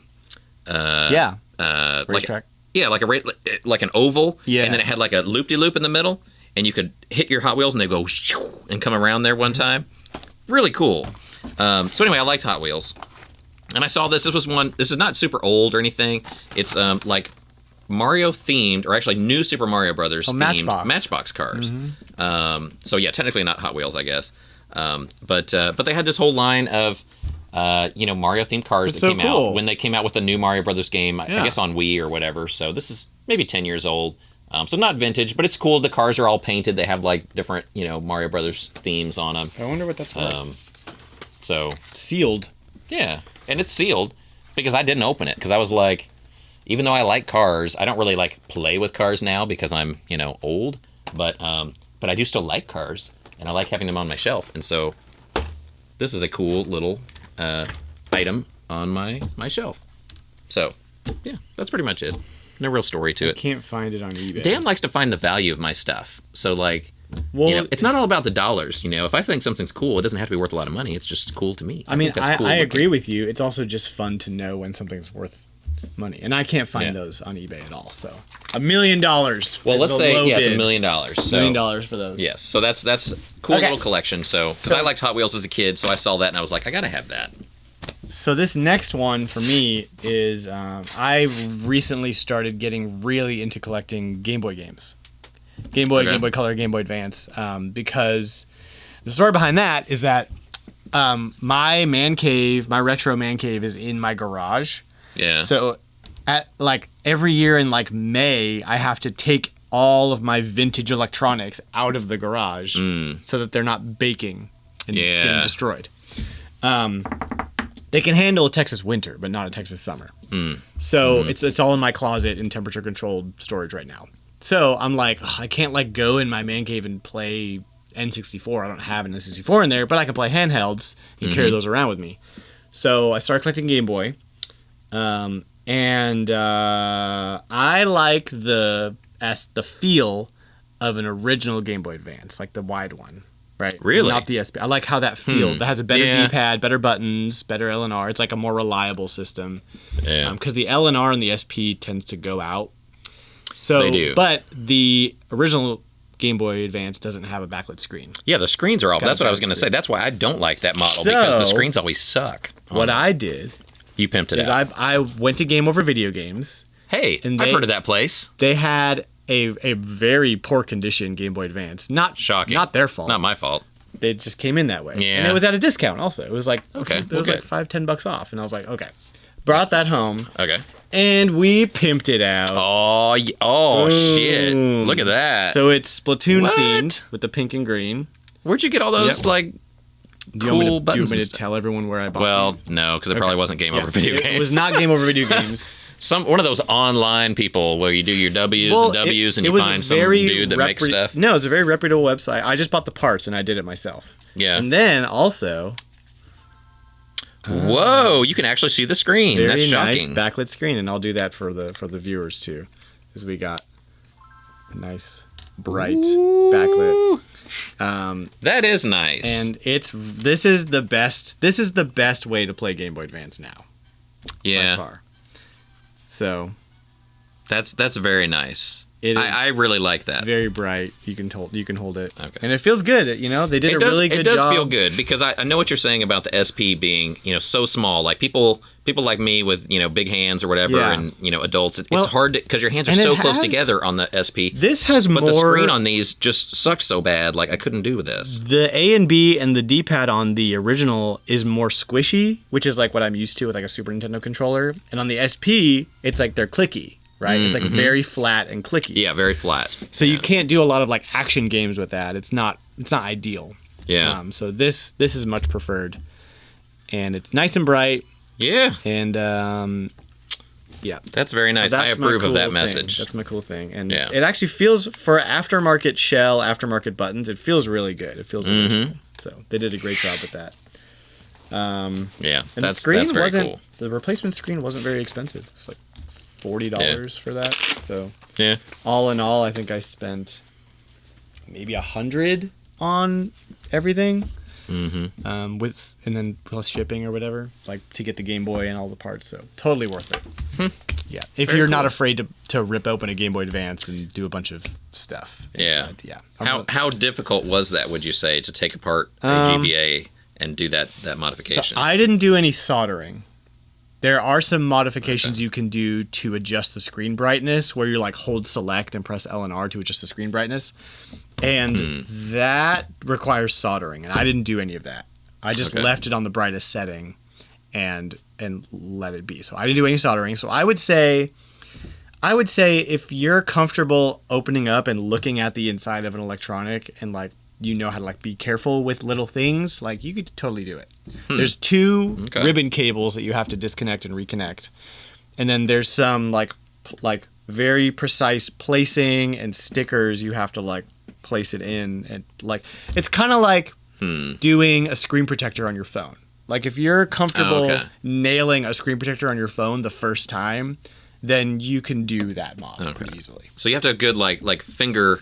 Like an oval. Yeah. And then it had like a loop-de-loop in the middle, and you could hit your Hot Wheels and they go shoo, and come around there one time. Really cool. So anyway, I liked Hot Wheels. And I saw this. This is not super old or anything. It's like Mario themed, or actually new Super Mario Brothers themed Matchbox cars. So yeah, technically not Hot Wheels, I guess. But they had this whole line of Mario themed cars that came out when they came out with the new Mario Brothers game, I guess on Wii or whatever. So this is maybe 10 years old. So not vintage, but it's cool. The cars are all painted. They have like different, Mario Brothers themes on them. I wonder what that's worth. So sealed. Yeah, and it's sealed because I didn't open it because I was like, even though I like cars, I don't really like play with cars now because I'm old. But I do still like cars, and I like having them on my shelf. And so this is a cool little item on my shelf. So yeah, that's pretty much it. No real story to it. Can't find it on eBay. Dan likes to find the value of my stuff. So like, it's not all about the dollars. If I think something's cool, it doesn't have to be worth a lot of money. It's just cool to me. I mean, I agree with you. It's also just fun to know when something's worth money, and I can't find those on eBay at all. So $1 million. Well, let's say it's $1 million. So, $1 million for those. Yes. So that's a cool little collection. So because I liked Hot Wheels as a kid, so I saw that and I was like, I gotta have that. So this next one for me is I recently started getting really into collecting Game Boy games. Game Boy, Game Boy Color, Game Boy Advance. Because the story behind that is that my man cave, my retro man cave is in my garage. Yeah. So at like every year in like May, I have to take all of my vintage electronics out of the garage so that they're not baking and getting destroyed. They can handle a Texas winter, but not a Texas summer. So it's all in my closet in temperature controlled storage right now. So I'm like, I can't like go in my man cave and play N64. I don't have an N64 in there, but I can play handhelds and carry those around with me. So I started collecting Game Boy. And I like the feel of an original Game Boy Advance, like the wide one. Right. Really? Not the SP. I like how that feels. That has a better D-pad, better buttons, better LNR. It's like a more reliable system. Yeah. Because the LNR and the SP tends to go out. So they do. But the original Game Boy Advance doesn't have a backlit screen. Yeah, the screens are off. That's what I was going to say. That's why I don't like that model, because the screens always suck. What I did... You pimped it out. I went to Game Over Videogames. Hey, I've heard of that place. They had a very poor condition Game Boy Advance. Not shocking. Not their fault. Not my fault. They just came in that way. Yeah. And it was at a discount also. It was like like $5-10 off. And I was like, okay. Brought that home. Okay. And we pimped it out. Oh shit. Look at that. So it's Splatoon themed with the pink and green. Where'd you get all those cool buttons? Do you want me to tell everyone where I bought them? Well, no, because it probably wasn't Game Over Video Games. It was not Game Over Video Games. One of those online people where you do your W's and W's and you find some dude that makes stuff. No, it's a very reputable website. I just bought the parts and I did it myself. Yeah. And then also... Whoa, you can actually see the screen. That's shocking. Nice backlit screen, and I'll do that for the viewers too, because we got a nice bright backlit. That is nice. And this is the best way to play Game Boy Advance now. Yeah. By far. So that's very nice. It is I really like that. Very bright. You can hold it. Okay. And it feels good. They did a really good job. It does feel good, because I know what you're saying about the SP being, so small. Like people like me with, big hands or whatever, and, adults. It's hard because your hands are so close together on the SP. This has more... But the screen on these just sucks so bad. Like I couldn't do with this. The A and B and the D-pad on the original is more squishy, which is like what I'm used to with like a Super Nintendo controller. And on the SP, it's like they're clicky. Right? It's like very flat and clicky. Yeah, very flat. So you can't do a lot of like action games with that. It's not ideal. Yeah. So this is much preferred, and it's nice and bright. Yeah. And Yeah. That's very nice. I approve of that message. That's my cool thing. And it actually feels, for aftermarket shell, aftermarket buttons, it feels really good. It feels original. So they did a great job with that. And the screen wasn't, cool. The replacement screen wasn't very expensive. It's like $40 for that. So all in all, I think I spent maybe $100 on everything. With and then plus shipping or whatever, like to get the Game Boy and all the parts. So totally worth it. Yeah, if you're not afraid to rip open a Game Boy Advance and do a bunch of stuff. Inside. Yeah. How difficult was that? Would you say to take apart a GBA and do that modification? So I didn't do any soldering. There are some modifications you can do to adjust the screen brightness, where you like hold select and press L and R to adjust the screen brightness. And that requires soldering, and I didn't do any of that. I just left it on the brightest setting and let it be. So I didn't do any soldering. So I would say if you're comfortable opening up and looking at the inside of an electronic and like you know how to like be careful with little things, like you could totally do it. There's 2 ribbon cables that you have to disconnect and reconnect. And then there's some like very precise placing and stickers you have to like place it in, and like it's kind of like doing a screen protector on your phone. Like if you're comfortable nailing a screen protector on your phone the first time, then you can do that mod pretty easily. So you have to have good like finger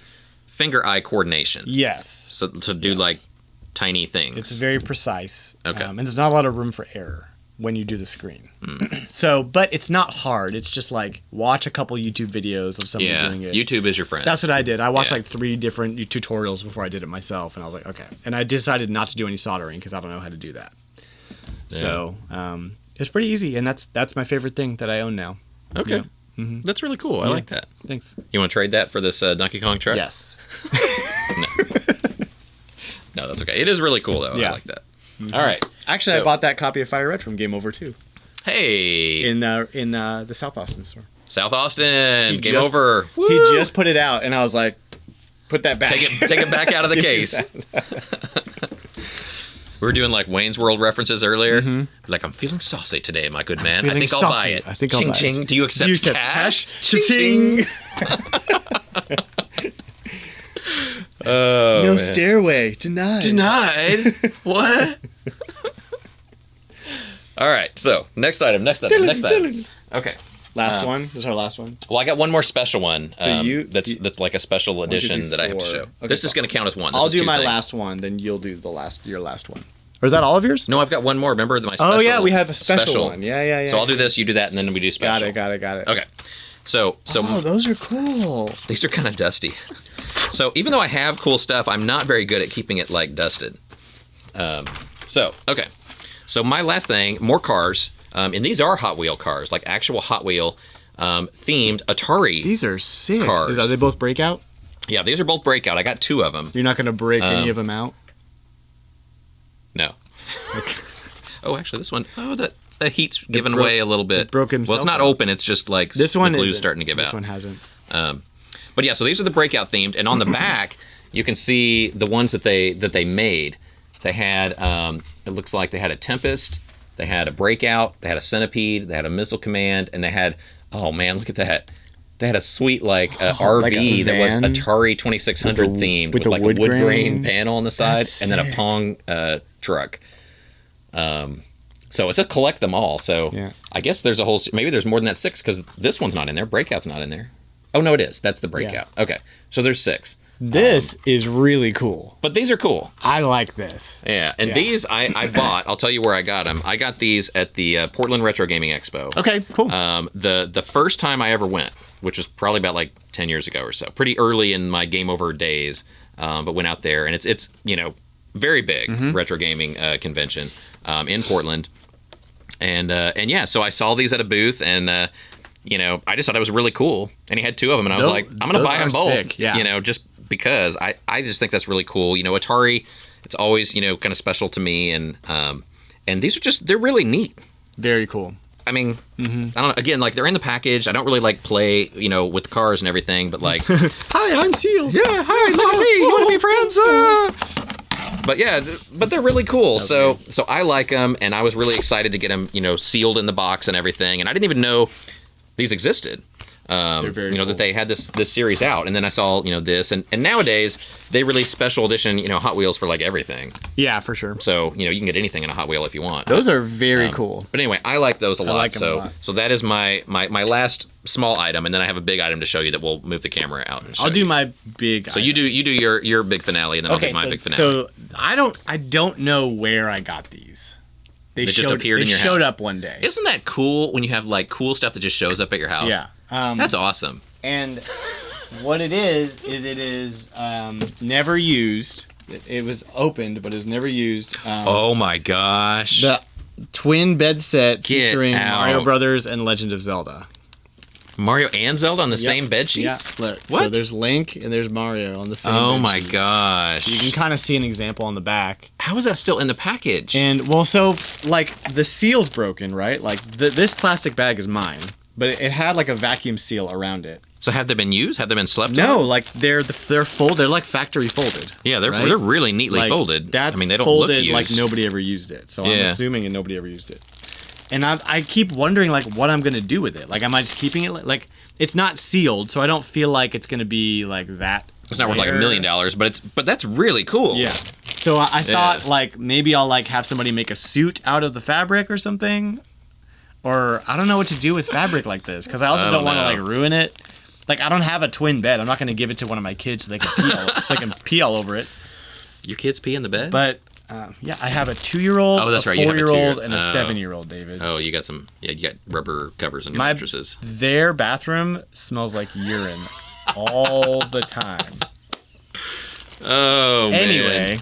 eye coordination. Yes. So to do like tiny things. It's very precise. Okay. And there's not a lot of room for error when you do the screen. So, but it's not hard. It's just like watch a couple YouTube videos of somebody doing it. YouTube is your friend. That's what I did. I watched like 3 different tutorials before I did it myself, and I was like, okay. And I decided not to do any soldering because I don't know how to do that. Yeah. So it's pretty easy, and that's my favorite thing that I own now. Okay. Yeah. That's really cool. I like that. Thanks. You want to trade that for this Donkey Kong truck? Yes. No, that's okay. It is really cool, though. I like that. All right. Actually, I bought that copy of Fire Red from Game Over too. Hey. In the South Austin store. South Austin. Game Over. Woo! He just put it out, and I was like, put that back. Take it back out of the case. We were doing like Wayne's World references earlier. Like, I'm feeling saucy today, my good man. I think I'll buy it. I think I'll buy it. Do you accept cash? Ching. Oh, no man. Stairway. Denied. What? All right. So next item. Okay. Last one. This is our last one. Well, I got one more special one. So that's like a special edition that I have to show. Okay, this is going to count as one. I'll do my last one, then you'll do your last one. Or is that all of yours? No, I've got one more. Remember my special? Oh yeah, we have a special one. Yeah. So I'll do this, you do that, and then we do special. Got it. Okay. So those are cool. These are kind of dusty. So even though I have cool stuff, I'm not very good at keeping it like dusted. So my last thing, more cars. And these are Hot Wheel cars, like actual Hot Wheel themed Atari. These are sick. Cars. Are they both Breakout? Yeah, these are both Breakout. I got 2 of them. You're not going to break any of them out? No. Okay. Oh, actually, this one. Oh, the heat's given way a little bit. It broke himself. Well, it's not open. It's just like this one the glue's starting to give out. This one hasn't. But yeah, so these are the Breakout themed, and on the back you can see the ones that they made. They had it looks like they had a Tempest, they had a Breakout, they had a Centipede, they had a Missile Command, and they had, oh man, look at that. They had a sweet RV like that was Atari 2600 themed with like a wood grain panel on the side. That's and then a Pong truck. So it's a collect them all. So I guess there's a whole, maybe there's more than that 6 because this one's not in there. Breakout's not in there. Oh no, it is. That's the Breakout. Yeah. Okay, so there's 6. This is really cool. But these are cool. I like this. Yeah, and these I bought. I'll tell you where I got them. I got these at the Portland Retrogaming Expo. Okay, cool. The first time I ever went, which was probably about like 10 years ago or so, pretty early in my Game Over days, but went out there, and it's very big Retrogaming convention in Portland, and yeah, so I saw these at a booth, and I just thought it was really cool, and he had 2 of them, and I was like, I'm gonna buy them both, sick. Yeah. Just because I just think that's really cool. Atari, it's always kind of special to me, and these are they're really neat. Very cool. I mean, I don't know. Again, like they're in the package. I don't really like play, with cars and everything, but like, hi, I'm Seal. Yeah, hi, look at me. You want to be friends? But yeah, but they're really cool. Okay. So I like them, and I was really excited to get them, sealed in the box and everything. And I didn't even know these existed. They're very cool. That they had this series out, and then I saw this, and nowadays they release special edition Hot Wheels for like everything. Yeah, for sure. So you can get anything in a Hot Wheel if you want. Those are very cool. But anyway, I like those a lot. like them a lot. So that is my last small item, and then I have a big item to show you that we'll move the camera out. And I'll do my big. So item. you do your big finale, and then I'll do my big finale. So I don't know where I got these. They just appeared in your house. They showed up one day. Isn't that cool when you have like cool stuff that just shows up at your house? Yeah. That's awesome. And what it is never used. It was opened, but it was never used. Oh my gosh. The twin bed set Get featuring out. Mario Brothers and Legend of Zelda. Mario and Zelda on the same bed sheets? Yeah. What? So there's Link and there's Mario on the same Oh bed my sheets. gosh. You can kind of see an example on the back. How is that still in the package? And, well, so, like, the seal's broken, right? Like, this plastic bag is mine, but it had, like, a vacuum seal around it. So have they been used? Have they been slept No, on? like, they're folded. They're, like, factory folded. Yeah, they're right? really neatly Like, folded. That's they don't folded look used. like nobody ever used it. So I'm Yeah. assuming and nobody ever used it. And I keep wondering, like, what I'm going to do with it. Like, am I just keeping it? Like, it's not sealed, so I don't feel like it's going to be, like, that. It's not worth like $1 rare. million, but that's really cool. Yeah. So I thought, like, maybe I'll, like, have somebody make a suit out of the fabric or something. Or I don't know what to do with fabric like this, because I also don't want to, like, ruin it. Like, I don't have a twin bed. I'm not going to give it to one of my kids so they can pee all over it. Your kids pee in the bed? But, yeah, I have a 2-year-old, Oh, that's a right, you have a 4-year-old, 2-year-old. and a 7-year-old, David. Oh, you got you got rubber covers on your mattresses. Their bathroom smells like urine all the time. Oh, man. Anyway,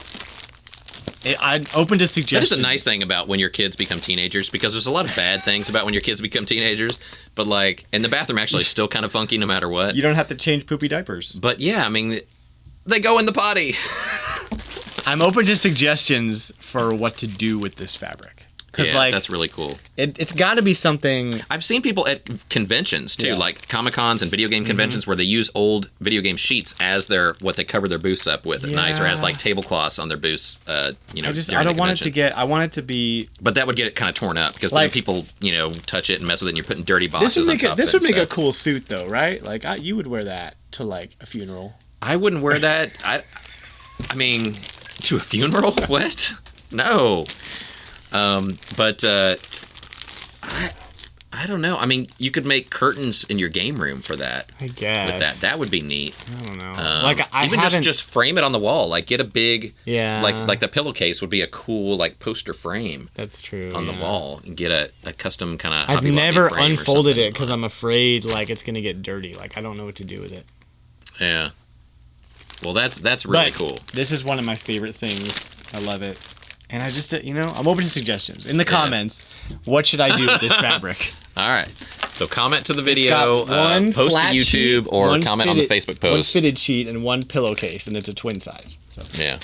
I'm open to suggestions. That is a nice thing about when your kids become teenagers, because there's a lot of bad things about when your kids become teenagers, but like, and the bathroom actually is still kind of funky no matter what. You don't have to change poopy diapers. But yeah, I mean, they go in the potty. I'm open to suggestions for what to do with this fabric. Yeah, like, that's really cool. It's got to be something. I've seen people at conventions too, like Comic-Cons and video game conventions, where they use old video game sheets as what they cover their booths up with at night, or as like tablecloths on their booths. I don't want it to get. I want it to be. But that would get it kind of torn up, because like, when people touch it and mess with it, and you're putting dirty boxes This would make on top this of would it make and a cool suit though, right? Like you would wear that to like a funeral. I wouldn't wear that. I mean, to a funeral? What? No. But I don't know. I mean, you could make curtains in your game room for that. I guess. With that would be neat. I don't know. Even just frame it on the wall. Like, get a big, yeah. Like the pillowcase would be a cool like poster frame. That's true. On the wall, and get a custom kind of. I've never unfolded it because I'm afraid like it's gonna get dirty. Like I don't know what to do with it. Yeah. Well, that's really cool. This is one of my favorite things. I love it. And I just, I'm open to suggestions. In the comments, what should I do with this fabric? All right. So comment to the video, post to YouTube, sheet, or comment on the Facebook post. One fitted sheet and one pillowcase, and it's a twin size. So yeah.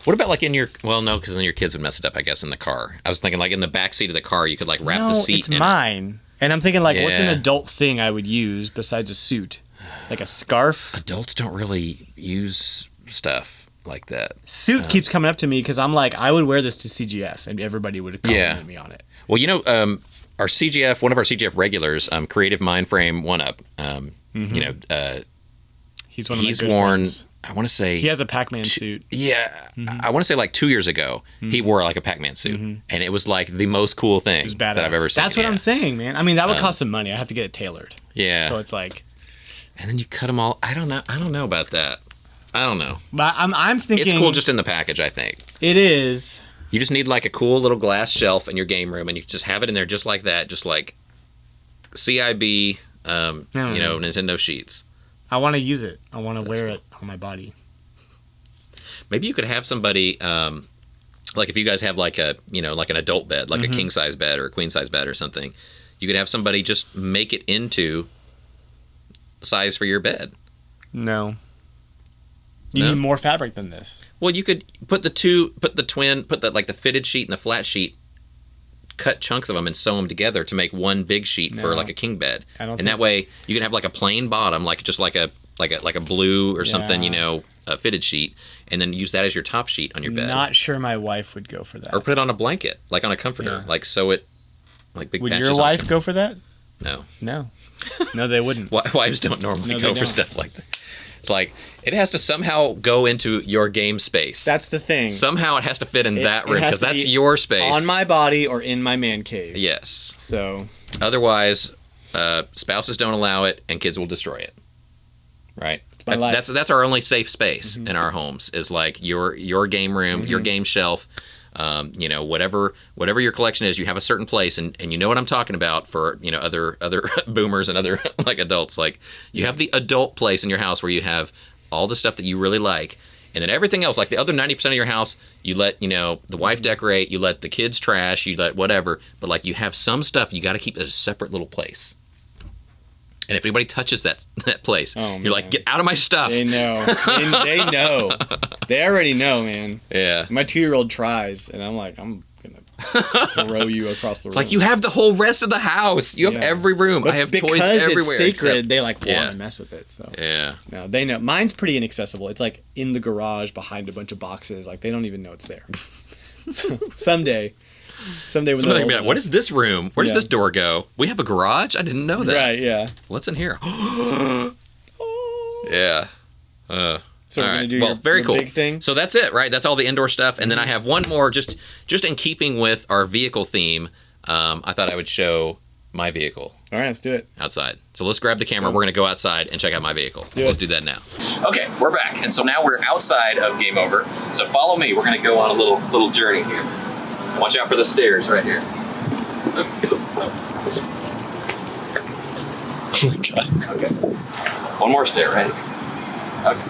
What about like in your? Well, no, because then your kids would mess it up, I guess, in the car. I was thinking like in the back seat of the car, you could like wrap the seat. It's mine. And I'm thinking like, what's an Yeah. adult thing I would use besides a suit? Like a scarf? Adults don't really use stuff like that. Suit keeps coming up to me because I'm like, I would wear this to CGF, and everybody would compliment me on it. Well, our CGF, one of our CGF regulars, Creative Mindframe One Up. He's one of my good worn. friends. I want to say He has a Pac-Man suit. Yeah, I want to say like 2 years ago, he wore like a Pac-Man suit, and it was like the most cool thing that I've ever seen. That's what I'm saying, man. I mean, that would cost some money. I have to get it tailored. Yeah. So it's like, and then you cut them all. I don't know about that. I don't know. But I'm thinking It's cool just in the package, I think. It is. You just need like a cool little glass shelf in your game room, and you just have it in there just like that, just like CIB, Nintendo sheets. I want to use it. I want to wear it on my body. Maybe you could have somebody, like if you guys have like like an adult bed, like a king size bed or a queen size bed or something, you could have somebody just make it into size for your bed. No. You need more fabric than this. Well, you could put the fitted sheet and the flat sheet, cut chunks of them and sew them together to make one big sheet for like a king bed. That way you can have like a plain bottom, like just like a blue or something, a fitted sheet, and then use that as your top sheet on your bed. Not sure my wife would go for that. Or put it on a blanket, like on a comforter, like sew it, like big. Would your wife go for that? No. No, they wouldn't. Wives don't normally go for stuff like that. It's like, it has to somehow go into your game space. That's the thing. Somehow it has to fit in that room, because that's your space. On my body or in my man cave. Yes. So. Otherwise, spouses don't allow it, and kids will destroy it. Right? That's our only safe space in our homes, is like your game room, your game shelf. You know, whatever your collection is, you have a certain place, and you know what I'm talking about for, you know, other boomers and other like adults. Like, you have the adult place in your house where you have all the stuff that you really like, and then everything else, like the other 90% of your house, you let, you know, the wife decorate, you let the kids trash, you let whatever, but like, you have some stuff you got to keep at a separate little place. And if anybody touches that place, you're like, get out of my stuff. They know. They know. They already know, man. Yeah. My 2-year-old tries, and I'm like, I'm going to throw you across the room. It's like, you have the whole rest of the house. You have every room. But I have toys everywhere. Because it's sacred, they like want to mess with it. So. Yeah. No, they know. Mine's pretty inaccessible. It's like in the garage behind a bunch of boxes. Like, they don't even know it's there. So, someday when they're gonna be like, what is this room? Where does this door go? We have a garage? I didn't know that. Right, yeah. What's in here? Yeah. So we're right. gonna do very your cool. big thing. So that's it, right? That's all the indoor stuff. And then I have one more, just in keeping with our vehicle theme. I thought I would show my vehicle. All right, let's do it. Outside. So let's grab the camera. We're going to go outside and check out my vehicle. So let's do that now. Okay, we're back. And so now we're outside of Game Over. So follow me. We're going to go on a little journey here. Watch out for the stairs right here. Oh my God. Okay. One more stair, right? Okay.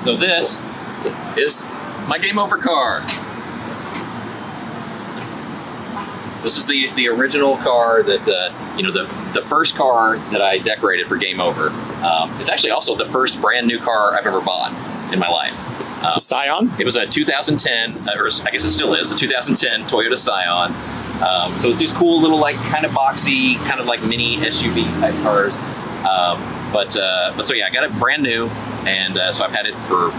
So this is my Game Over car. This is the original car that, you know, the first car that I decorated for Game Over. It's actually also the first brand new car I've ever bought in my life. It's a Scion? It was a 2010, or I guess it still is, a 2010 Toyota Scion. So it's these cool little, like, kind of boxy, kind of like mini SUV type cars. But so yeah, I got it brand new, and so I've had it for,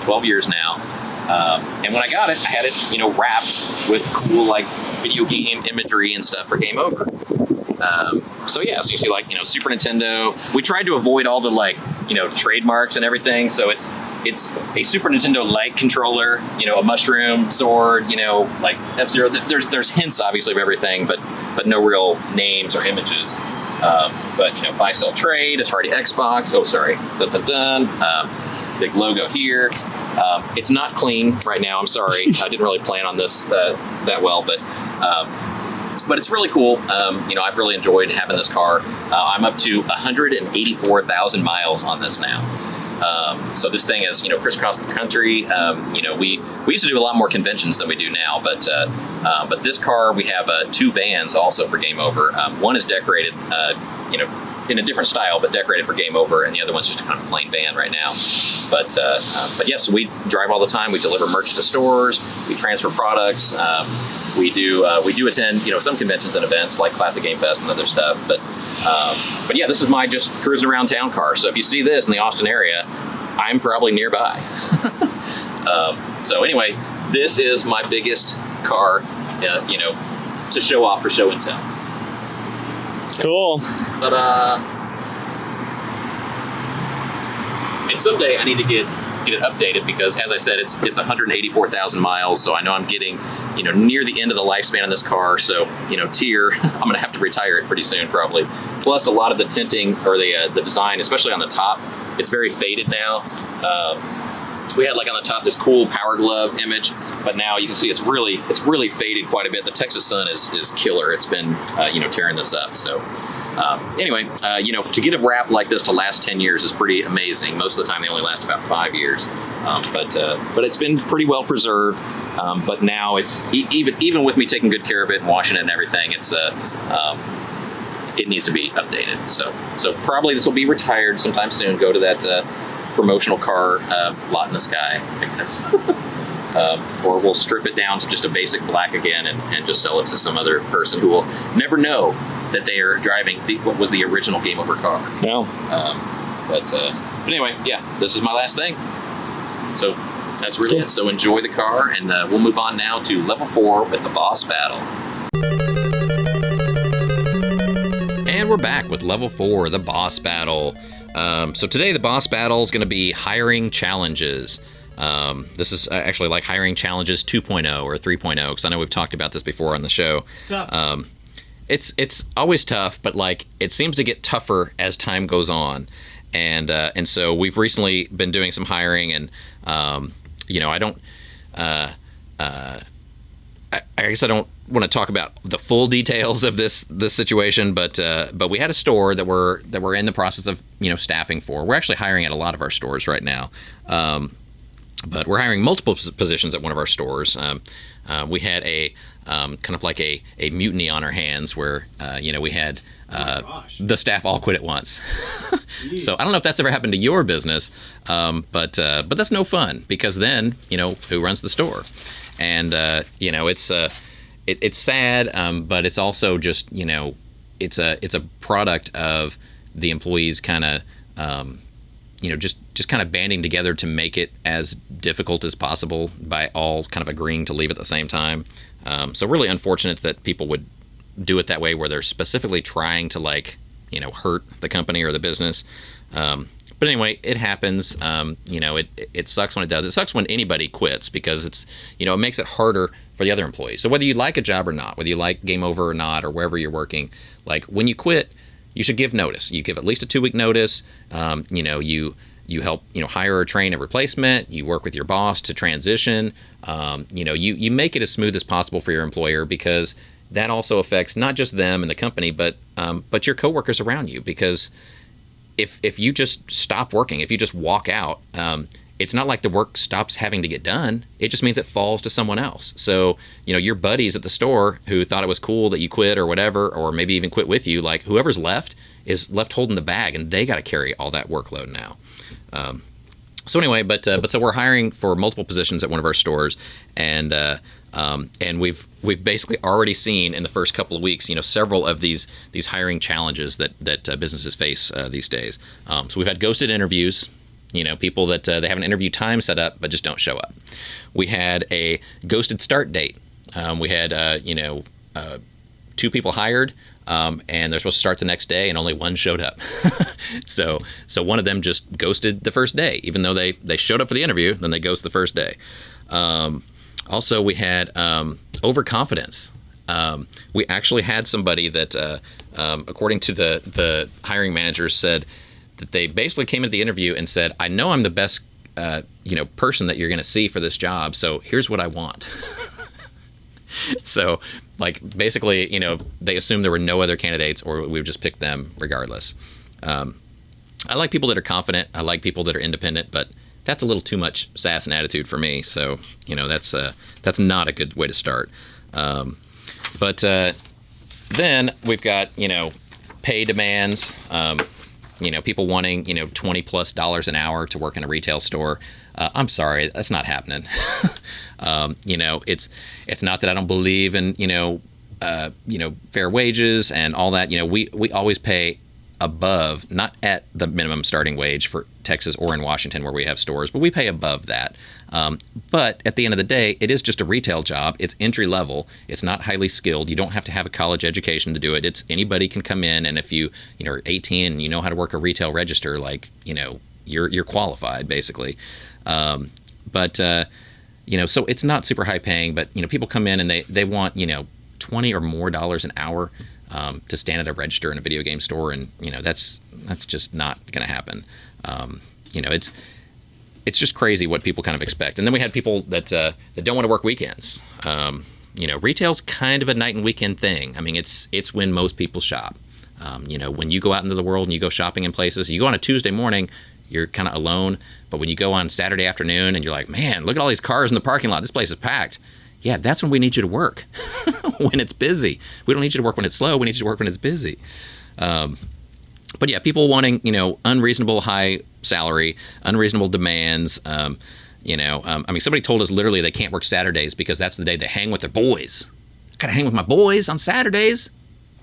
12 years now. And when I got it, I had it, you know, wrapped with cool, like, video game imagery and stuff for Game Over. So yeah, so you see, like, you know, Super Nintendo. We tried to avoid all the, like, you know, trademarks and everything. So it's a Super Nintendo light controller, you know, a mushroom sword, you know, like F-Zero. There's hints, obviously, of everything, but no real names or images. But, you know, buy, sell, trade, Atari Xbox. Oh, sorry. Dun, dun, dun. Big logo here. It's not clean right now. I'm sorry. I didn't really plan on this that well, but it's really cool. You know, I've really enjoyed having this car. I'm up to 184,000 miles on this now. So this thing is, you know, crisscrossed the country. You know, we used to do a lot more conventions than we do now, but this car, we have 2 vans also for Game Over. One is decorated, you know, in a different style, but decorated for Game Over, and the other one's just kind of a plain van right now. But yes, we drive all the time. We deliver merch to stores. We transfer products. We do attend, you know, some conventions and events like Classic Game Fest and other stuff. But yeah, this is my just cruise around town car. So if you see this in the Austin area, I'm probably nearby. So anyway, this is my biggest car, you know, to show off for show and tell. Cool. And someday I need to get it updated, because, as I said, it's 184,000 miles. So I know I'm getting, you know, near the end of the lifespan of this car. So, you know, I'm going to have to retire it pretty soon, probably. Plus, a lot of the tinting or the design, especially on the top, it's very faded now. We had, like, on the top this cool Power Glove image, but now you can see it's really faded quite a bit. The Texas sun is killer. It's been you know, tearing this up. So anyway, you know, to get a wrap like this to last 10 years is pretty amazing. Most of the time they only last about 5 years, but it's been pretty well preserved. But now it's even with me taking good care of it and washing it and everything, it's it needs to be updated. So probably this will be retired sometime soon. Go to that promotional car lot in the sky, I guess. Or we'll strip it down to just a basic black again and just sell it to some other person who will never know that they are driving what was the original Game Over car. No. But anyway, yeah, this is my last thing. So that's really it. So enjoy the car, and we'll move on now to level 4 with the boss battle. And we're back with level 4, the boss battle. So today the boss battle is going to be hiring challenges. This is actually like hiring challenges 2.0 or 3.0, because I know we've talked about this before on the show. Tough. It's always tough, but like it seems to get tougher as time goes on. And so we've recently been doing some hiring, and I don't. I guess I don't want to talk about the full details of this situation, but we had a store that we're in the process of staffing for. We're actually hiring at a lot of our stores right now, but we're hiring multiple positions at one of our stores. We had a kind of like a mutiny on our hands where we had the staff all quit at once. So I don't know if that's ever happened to your business, but that's no fun, because then who runs the store? And it's sad, but it's also just it's a product of the employees kind of just kind of banding together to make it as difficult as possible by all kind of agreeing to leave at the same time. So really unfortunate that people would do it that way, where they're specifically trying to hurt the company or the business. But anyway, it happens. It sucks when it does. It sucks when anybody quits, because it's it makes it harder for the other employees. So whether you like a job or not, whether you like Game Over or not, or wherever you're working, like when you quit, you should give notice. You give at least a 2-week notice. You help hire or train a replacement. You work with your boss to transition. You make it as smooth as possible for your employer, because that also affects not just them and the company, but your coworkers around you. Because if you just stop working, if you just walk out, it's not like the work stops having to get done. It just means it falls to someone else. So, your buddies at the store who thought it was cool that you quit or whatever, or maybe even quit with you, like whoever's left is left holding the bag, and they got to carry all that workload now. So anyway, but so we're hiring for multiple positions at one of our stores, and we've basically already seen in the first couple of weeks, several of these hiring challenges that businesses face these days. So we've had ghosted interviews, people that they have an interview time set up but just don't show up. We had a ghosted start date. We had 2 people hired, and they're supposed to start the next day, and only one showed up. So one of them just ghosted the first day, even though they showed up for the interview, then they ghost the first day. Also, we had overconfidence. We actually had somebody that, according to the hiring manager, said that they basically came into the interview and said, "I know I'm the best, person that you're going to see for this job. So here's what I want." So, basically, they assumed there were no other candidates, or we would just pick them regardless. I like people that are confident. I like people that are independent, but that's a little too much sass and attitude for me. So, that's not a good way to start. But then we've got, pay demands, people wanting, $20+ an hour to work in a retail store. I'm sorry, that's not happening. It's not that I don't believe in, fair wages and all that. We always pay above, not at the minimum starting wage for Texas or in Washington where we have stores, but we pay above that. But at the end of the day, it is just a retail job. It's entry level. It's not highly skilled. You don't have to have a college education to do it. It's anybody can come in, and if you are 18 and you know how to work a retail register, you're qualified basically. So it's not super high paying, but people come in and they want $20 or more an hour to stand at a register in a video game store, and that's just not going to happen. It's just crazy what people kind of expect. And then we had people that don't want to work weekends. Retail's kind of a night and weekend thing. I mean, it's when most people shop. When you go out into the world and you go shopping in places, you go on a Tuesday morning, you're kind of alone. But when you go on Saturday afternoon and you're like, man, look at all these cars in the parking lot. This place is packed. Yeah, that's when we need you to work, when it's busy. We don't need you to work when it's slow. We need you to work when it's busy. But yeah, people wanting, unreasonable high salary, unreasonable demands. Somebody told us literally they can't work Saturdays because that's the day they hang with their boys. I gotta hang with my boys on Saturdays?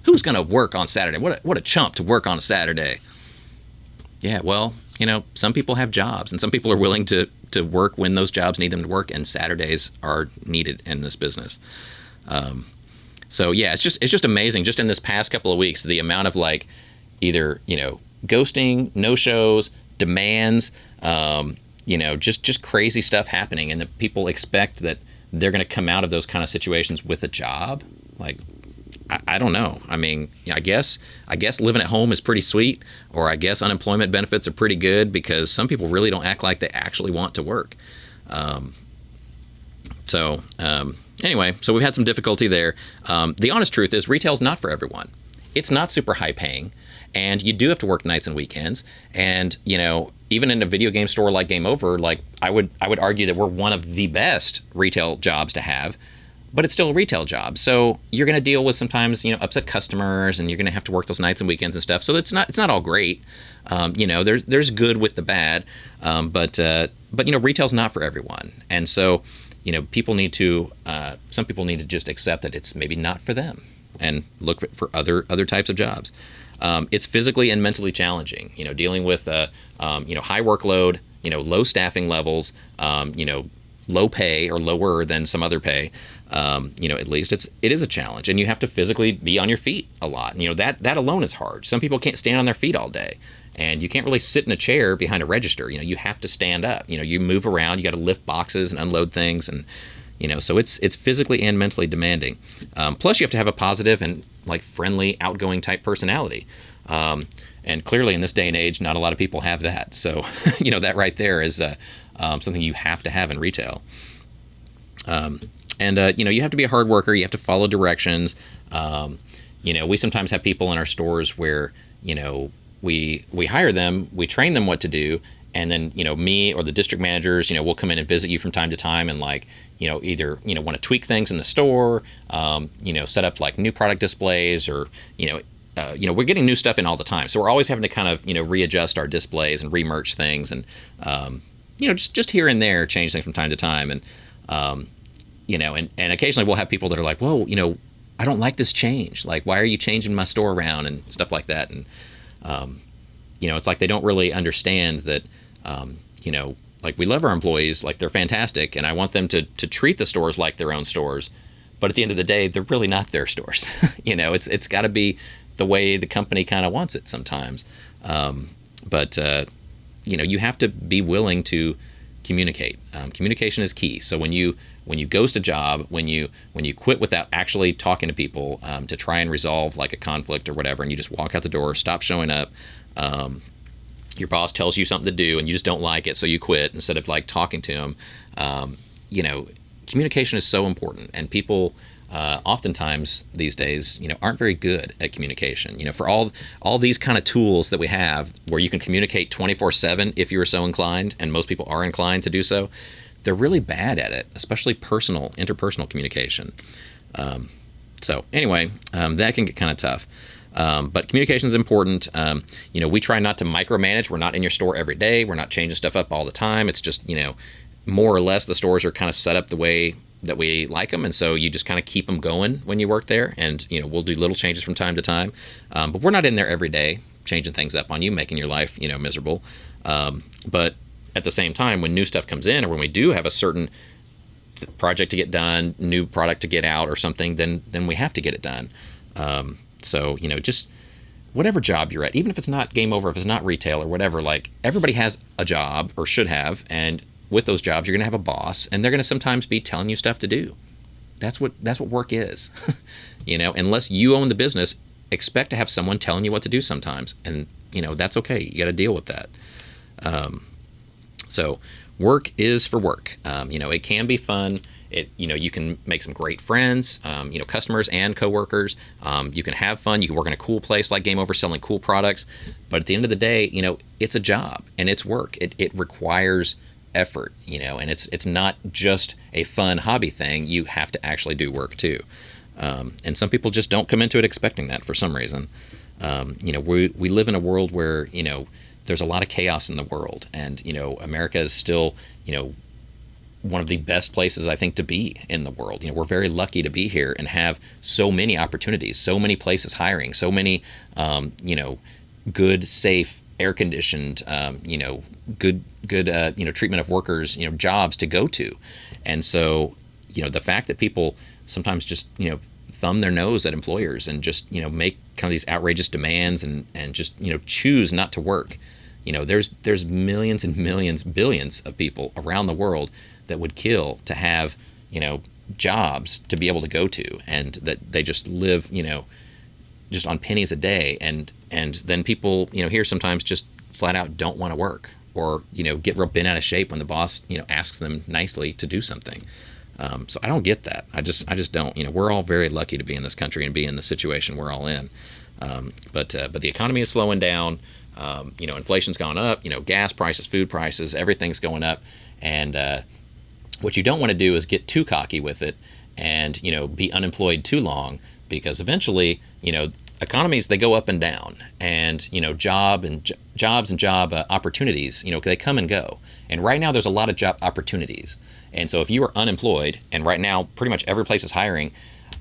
Who's gonna work on Saturday? What a chump to work on a Saturday. Yeah, well, some people have jobs, and some people are willing to work when those jobs need them to work, and Saturdays are needed in this business. So yeah, it's just amazing. Just in this past couple of weeks, the amount of like either ghosting, no shows, demands, just crazy stuff happening, and that people expect that they're going to come out of those kind of situations with a job. Like, I don't know. I mean, I guess living at home is pretty sweet, or I guess unemployment benefits are pretty good, because some people really don't act like they actually want to work. Anyway, so we've had some difficulty there. The honest truth is retail's not for everyone. It's not super high paying, and you do have to work nights and weekends. And, even in a video game store like Game Over, like I would argue that we're one of the best retail jobs to have, but it's still a retail job. So you're going to deal with sometimes, upset customers, and you're going to have to work those nights and weekends and stuff. So it's not all great. There's good with the bad. But retail's not for everyone. And so, people need to, some people need to just accept that it's maybe not for them and look for other types of jobs. It's physically and mentally challenging, dealing with, high workload, low staffing levels, low pay or lower than some other pay. At least it is a challenge, and you have to physically be on your feet a lot. That alone is hard. Some people can't stand on their feet all day, and you can't really sit in a chair behind a register. You have to stand up. You move around. You got to lift boxes and unload things, and so it's physically and mentally demanding. Plus, you have to have a positive and like friendly, outgoing type personality. And clearly, in this day and age, not a lot of people have that. So, that right there is something you have to have in retail. You have to be a hard worker. You have to follow directions. We sometimes have people in our stores where, we hire them, we train them what to do, and then, me or the district managers, we'll come in and visit you from time to time and either, want to tweak things in the store, set up like new product displays, or, we're getting new stuff in all the time. So we're always having to kind of, readjust our displays and re-merch things, and, just here and there change things from time to time. And, and occasionally we'll have people that are like, whoa, I don't like this change. Like, why are you changing my store around and stuff like that? And, it's like they don't really understand that, like we love our employees, like they're fantastic, and I want them to treat the stores like their own stores. But at the end of the day, they're really not their stores. It's got to be the way the company kind of wants it sometimes. You have to be willing to communicate. Communication is key. So when you ghost a job, when you quit without actually talking to people to try and resolve like a conflict or whatever, and you just walk out the door, stop showing up, your boss tells you something to do and you just don't like it, so you quit instead of like talking to him. Communication is so important, and people oftentimes these days, aren't very good at communication. For all these kind of tools that we have where you can communicate 24/7 if you are so inclined, and most people are inclined to do so, they're really bad at it, especially interpersonal communication. So anyway, that can get kind of tough. But communication is important. We try not to micromanage. We're not in your store every day. We're not changing stuff up all the time. It's just, more or less the stores are kind of set up the way that we like them. And so you just kind of keep them going when you work there. And, we'll do little changes from time to time. But we're not in there every day changing things up on you, making your life, miserable. But at the same time, when new stuff comes in, or when we do have a certain project to get done, new product to get out or something, then we have to get it done. So, just whatever job you're at, even if it's not Game Over, if it's not retail or whatever, like everybody has a job or should have. And with those jobs, you're going to have a boss, and they're going to sometimes be telling you stuff to do. That's what work is. Unless you own the business, expect to have someone telling you what to do sometimes. And, that's okay. You got to deal with that. So work is for work. It can be fun. You can make some great friends, customers and coworkers. You can have fun. You can work in a cool place like Game Over selling cool products. But at the end of the day, it's a job and it's work. It requires effort, and it's not just a fun hobby thing. You have to actually do work too. And some people just don't come into it expecting that for some reason. We live in a world where, there's a lot of chaos in the world, and, America is still, one of the best places I think to be in the world. We're very lucky to be here and have so many opportunities, so many places hiring, so many, good, safe, air-conditioned, good treatment of workers, jobs to go to. And so, the fact that people sometimes just, thumb their nose at employers and just, make kind of these outrageous demands and just, choose not to work. There's millions and millions, billions of people around the world that would kill to have, jobs to be able to go to, and that they just live, just on pennies a day. And then people, here sometimes just flat out don't want to work, or, get real bent out of shape when the boss, asks them nicely to do something. So I don't get that. I just don't. We're all very lucky to be in this country and be in the situation we're all in. But the economy is slowing down. Inflation's gone up. Gas prices, food prices, everything's going up. And what you don't want to do is get too cocky with it and, be unemployed too long, because eventually, economies, they go up and down, and, jobs and job opportunities, they come and go. And right now there's a lot of job opportunities. And so if you are unemployed, and right now pretty much every place is hiring,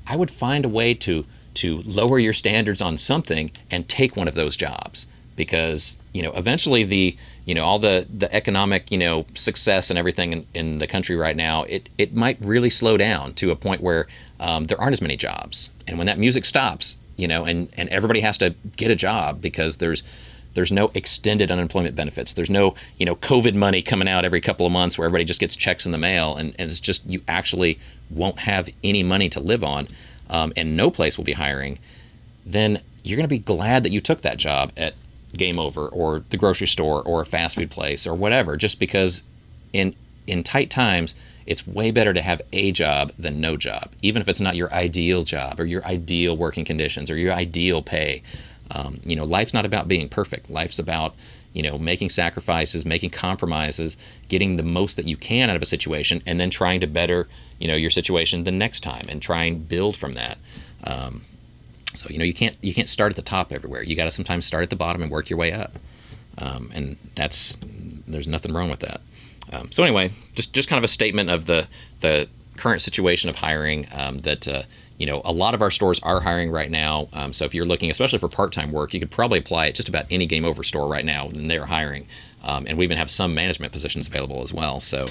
I would find a way to lower your standards on something and take one of those jobs, because, eventually all the economic, success and everything in the country right now, it might really slow down to a point where there aren't as many jobs. And when that music stops, and everybody has to get a job because there's no extended unemployment benefits. There's no, COVID money coming out every couple of months where everybody just gets checks in the mail, and it's just, you actually won't have any money to live on, and no place will be hiring. Then you're going to be glad that you took that job at Game Over or the grocery store or a fast food place or whatever, just because in tight times, it's way better to have a job than no job, even if it's not your ideal job or your ideal working conditions or your ideal pay. Life's not about being perfect. Life's about, making sacrifices, making compromises, getting the most that you can out of a situation, and then trying to better, your situation the next time and try and build from that. So, you can't start at the top everywhere. You got to sometimes start at the bottom and work your way up. And there's nothing wrong with that. So anyway, just kind of a statement of the current situation of hiring, that a lot of our stores are hiring right now. So if you're looking, especially for part-time work, you could probably apply at just about any Game Over store right now, and they're hiring. And we even have some management positions available as well. So,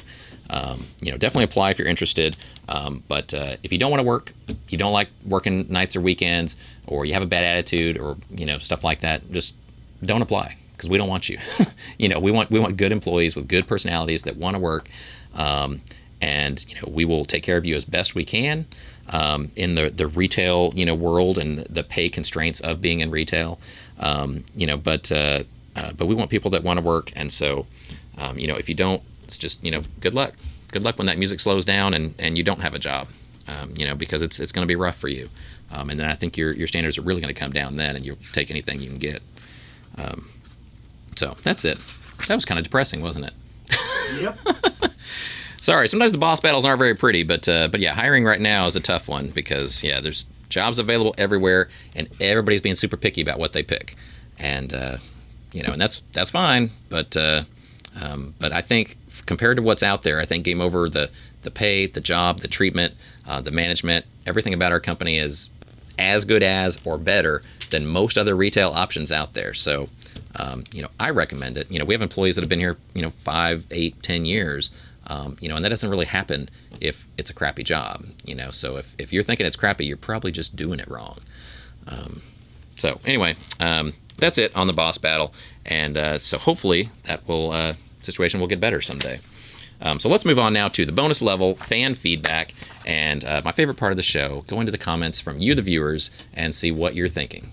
definitely apply if you're interested. But if you don't want to work, you don't like working nights or weekends, or you have a bad attitude, or, stuff like that, just don't apply, because we don't want you. We want good employees with good personalities that want to work. And we will take care of you as best we can in the retail world and the pay constraints of being in retail. But we want people that want to work. And so if you don't, it's just good luck. Good luck when that music slows down and you don't have a job. Because it's going to be rough for you. And then I think your standards are really going to come down then, and you'll take anything you can get. So that's it. That was kind of depressing, wasn't it? Yep. Sorry, sometimes the boss battles aren't very pretty, but yeah, hiring right now is a tough one, because there's jobs available everywhere, and everybody's being super picky about what they pick, and and that's fine, but I think compared to what's out there, I think Game Over, the pay, the job, the treatment, the management, everything about our company is as good as or better than most other retail options out there. So I recommend it. We have employees that have been here 5, 8, 10 years. And that doesn't really happen if it's a crappy job, so if you're thinking it's crappy, you're probably just doing it wrong. So anyway, that's it on the boss battle. And so hopefully that situation will get better someday. So let's move on now to the bonus level, fan feedback, and my favorite part of the show, go into the comments from you, the viewers, and see what you're thinking.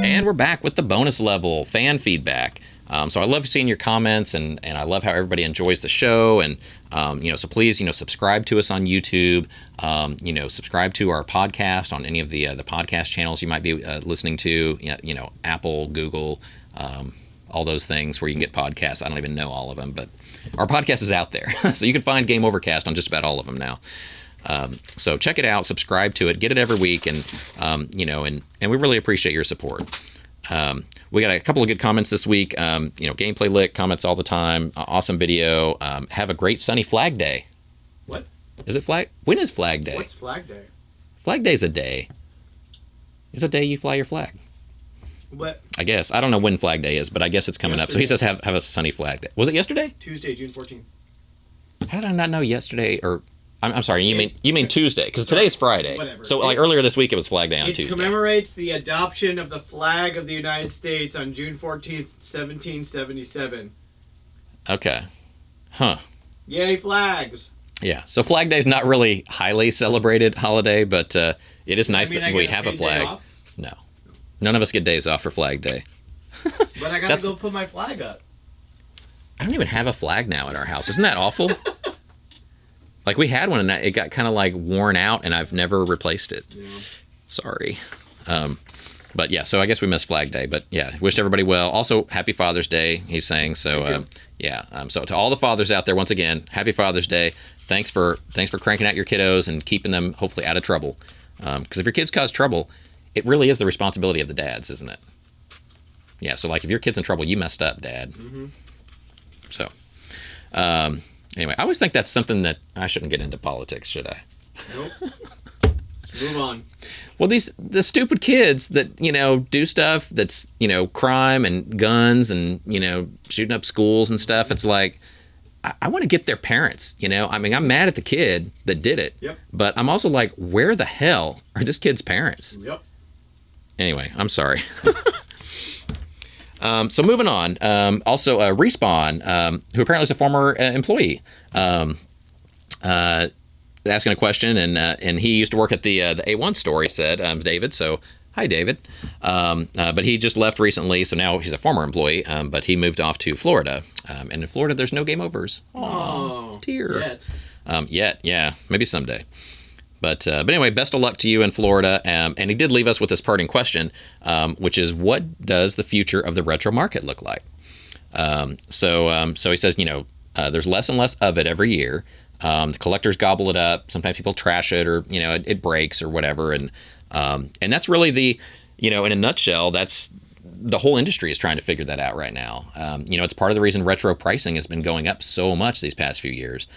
And we're back with the bonus level, fan feedback. So I love seeing your comments, and I love how everybody enjoys the show. And, so please, subscribe to us on YouTube, subscribe to our podcast on any of the podcast channels you might be listening to, Apple, Google, all those things where you can get podcasts. I don't even know all of them, but our podcast is out there. So you can find Game Overcast on just about all of them now. So check it out, subscribe to it, get it every week, and we really appreciate your support. We got a couple of good comments this week. Gameplay Lick comments all the time. Awesome video. Have a great sunny Flag Day. What? Is it Flag? When is Flag Day? What's Flag Day? Flag Day's a day. It's a day you fly your flag. What? I guess. I don't know when Flag Day is, but I guess it's coming up. So he says have a sunny Flag Day. Was it yesterday? Tuesday, June 14th. How did I not know yesterday? Or I'm sorry. You mean Tuesday? Because today's Friday. Whatever. So like earlier this week, it was Flag Day on Tuesday. It commemorates the adoption of the flag of the United States on June 14th, 1777. Okay. Huh. Yay, flags. Yeah. So Flag Day is not really highly celebrated holiday, but it is nice that we have a flag. No. None of us get days off for Flag Day. But I gotta go put my flag up. I don't even have a flag now at our house. Isn't that awful? Like we had one and it got kind of like worn out and I've never replaced it. Yeah. Sorry. But yeah, so I guess we missed Flag Day. But yeah, wished everybody well. Also, Happy Father's Day, he's saying. So yeah. So to all the fathers out there, once again, Happy Father's Day. Thanks for cranking out your kiddos and keeping them hopefully out of trouble. Because if your kids cause trouble, it really is the responsibility of the dads, isn't it? Yeah. So like if your kid's in trouble, you messed up, Dad. Mm-hmm. So. Anyway, I always think that's something that I shouldn't get into politics, should I? Nope. Let's move on. Well, the stupid kids that, do stuff that's, crime and guns and, shooting up schools and stuff. It's like, I want to get their parents, I mean, I'm mad at the kid that did it. Yep. But I'm also like, where the hell are this kid's parents? Yep. Anyway, I'm sorry. So moving on, also Respawn, who apparently is a former employee, asking a question, and he used to work at the A1 store, he said, David. So hi, David. But he just left recently, so now he's a former employee, but he moved off to Florida. And in Florida, there's no game overs. Oh, dear. Yet, yeah, maybe someday. But anyway, best of luck to you in Florida. And he did leave us with this parting question, which is, what does the future of the retro market look like? So he says, there's less and less of it every year. The collectors gobble it up. Sometimes people trash it, or it breaks or whatever. And that's really in a nutshell, that's the whole industry is trying to figure that out right now. It's part of the reason retro pricing has been going up so much these past few years,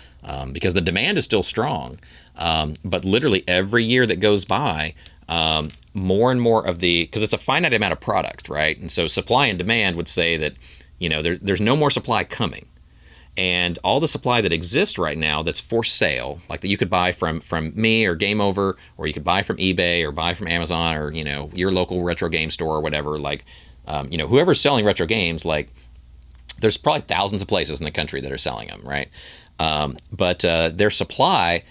because the demand is still strong. But literally every year that goes by, more and more of because it's a finite amount of product, right? And so supply and demand would say that, there's no more supply coming. And all the supply that exists right now that's for sale, like that you could buy from me or Game Over, or you could buy from eBay or buy from Amazon, or, your local retro game store or whatever, like, whoever's selling retro games, like, there's probably thousands of places in the country that are selling them, right? But their supply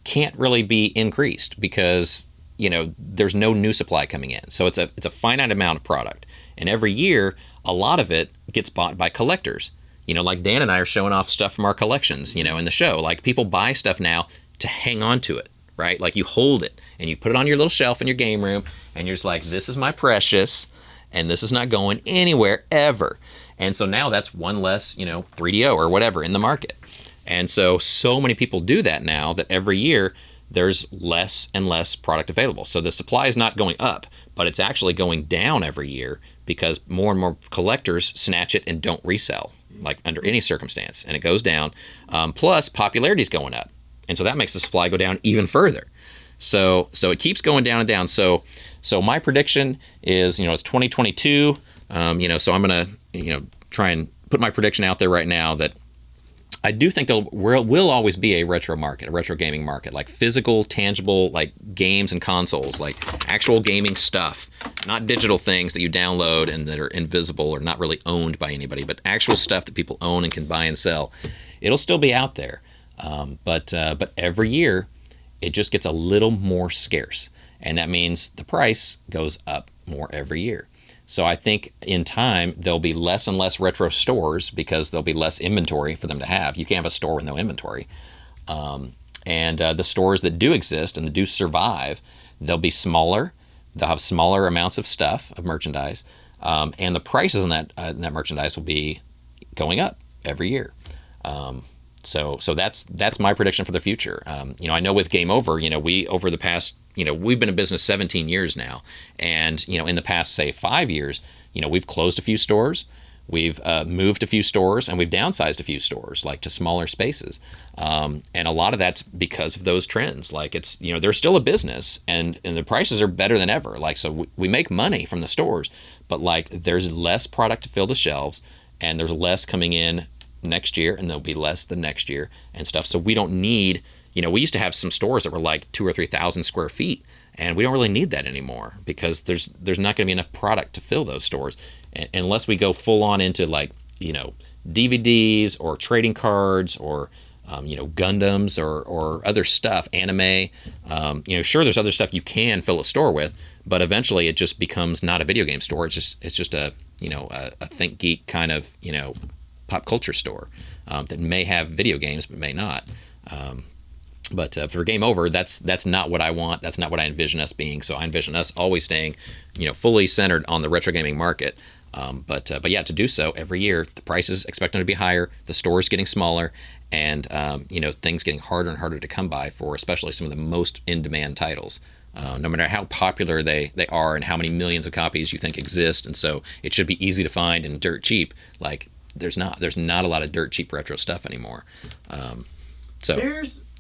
can't really be increased because, there's no new supply coming in. So it's a finite amount of product. And every year, a lot of it gets bought by collectors. Like Dan and I are showing off stuff from our collections, in the show. Like, people buy stuff now to hang on to it, right? Like, you hold it and you put it on your little shelf in your game room and you're just like, this is my precious and this is not going anywhere ever. And so now that's one less, 3DO or whatever in the market. And so many people do that now that every year there's less and less product available. So the supply is not going up, but it's actually going down every year because more and more collectors snatch it and don't resell, like under any circumstance, and it goes down. Plus, popularity is going up, and so that makes the supply go down even further. So it keeps going down and down. So my prediction is, it's 2022. So I'm gonna try and put my prediction out there right now that I do think there will always be a retro market, a retro gaming market, like physical, tangible, like games and consoles, like actual gaming stuff, not digital things that you download and that are invisible or not really owned by anybody, but actual stuff that people own and can buy and sell. It'll still be out there, but every year it just gets a little more scarce, and that means the price goes up more every year. So I think in time, there'll be less and less retro stores because there'll be less inventory for them to have. You can't have a store with no inventory. And the stores that do exist and that do survive, they'll be smaller. They'll have smaller amounts of stuff, of merchandise. And the prices on that merchandise will be going up every year. So that's my prediction for the future. I know with Game Over, over the past, we've been in business 17 years now. And, in the past, say 5 years, we've closed a few stores, we've moved a few stores, and we've downsized a few stores, like to smaller spaces. And a lot of that's because of those trends. Like, it's, they're still a business and the prices are better than ever. Like, so we make money from the stores, but like there's less product to fill the shelves and there's less coming in next year, and there'll be less the next year and stuff. So we don't need, we used to have some stores that were like 2,000 or 3,000 square feet, and we don't really need that anymore because there's not going to be enough product to fill those stores unless we go full on into like DVDs or trading cards or Gundams or other stuff, anime. Sure, there's other stuff you can fill a store with, but eventually it just becomes not a video game store. It's just a Think Geek kind of pop culture store that may have video games but may not. But for Game Over, that's not what I want. That's not what I envision us being. So I envision us always staying, fully centered on the retro gaming market. But yeah, to do so every year, the prices expect them to be higher, the stores getting smaller, and things getting harder and harder to come by for especially some of the most in-demand titles. No matter how popular they are and how many millions of copies you think exist, and so it should be easy to find and dirt cheap. Like there's not a lot of dirt cheap retro stuff anymore.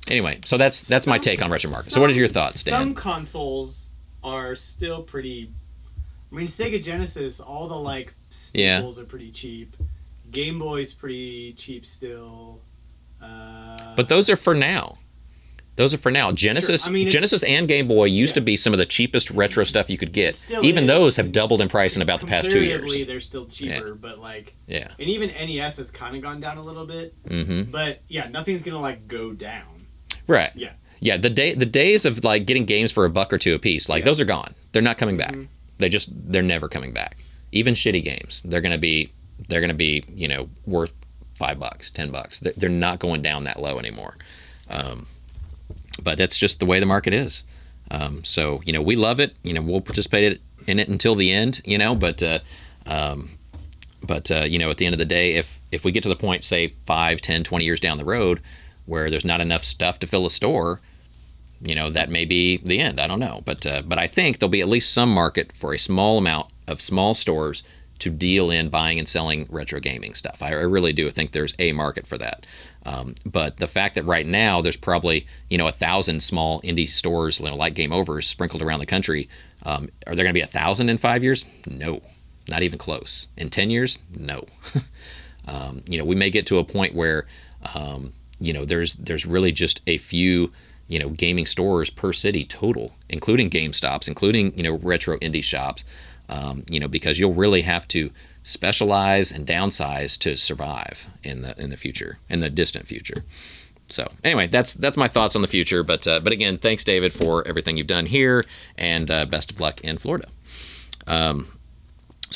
Anyway, so that's my take on retro market. So what are your thoughts, Dan? Some consoles are still pretty. I mean, Sega Genesis, all the staples are pretty cheap. Game Boy's pretty cheap still. But those are for now. Genesis, sure. I mean, Genesis and Game Boy used to be some of the cheapest retro stuff you could get. Even those have doubled in price in about the past 2 years. Comparatively, they're still cheaper, but and even NES has kind of gone down a little bit. Mm-hmm. But yeah, nothing's gonna go down. Right. Yeah. Yeah. The days of getting games for $1 or $2 a piece, those are gone. They're not coming back. They're never coming back. Even shitty games, they're gonna be worth $5, $10. They're not going down that low anymore. But that's just the way the market is. So we love it. We'll participate in it until the end. But at the end of the day, if we get to the point, say 5, 10, 20 years down the road, where there's not enough stuff to fill a store, that may be the end. I don't know. But I think there'll be at least some market for a small amount of small stores to deal in buying and selling retro gaming stuff. I really do think there's a market for that. But the fact that right now there's probably 1,000 small indie stores like Game Overs sprinkled around the country, are there going to be 1,000 in 5 years? No, not even close. In 10 years? No. We may get to a point where there's really just a few gaming stores per city total, including GameStops, including retro indie shops, because you'll really have to specialize and downsize to survive in the future, in the distant future. So anyway, that's my thoughts on the future. But again, thanks, David, for everything you've done here, and best of luck in Florida. So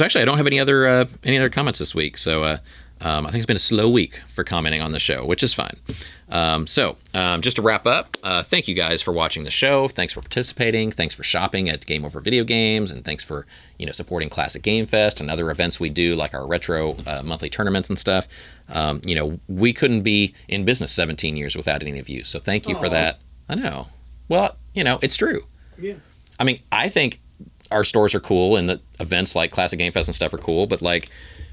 actually, I don't have any other comments this week. So I think it's been a slow week for commenting on the show, which is fine. Just to wrap up, thank you guys for watching the show. Thanks for participating. Thanks for shopping at Game Over Video Games, and thanks for supporting Classic Game Fest and other events we do, like our retro monthly tournaments and stuff. We couldn't be in business 17 years without any of you. So thank you for that. I know. Well, it's true. Yeah. I mean, I think our stores are cool, and the events like Classic Game Fest and stuff are cool, but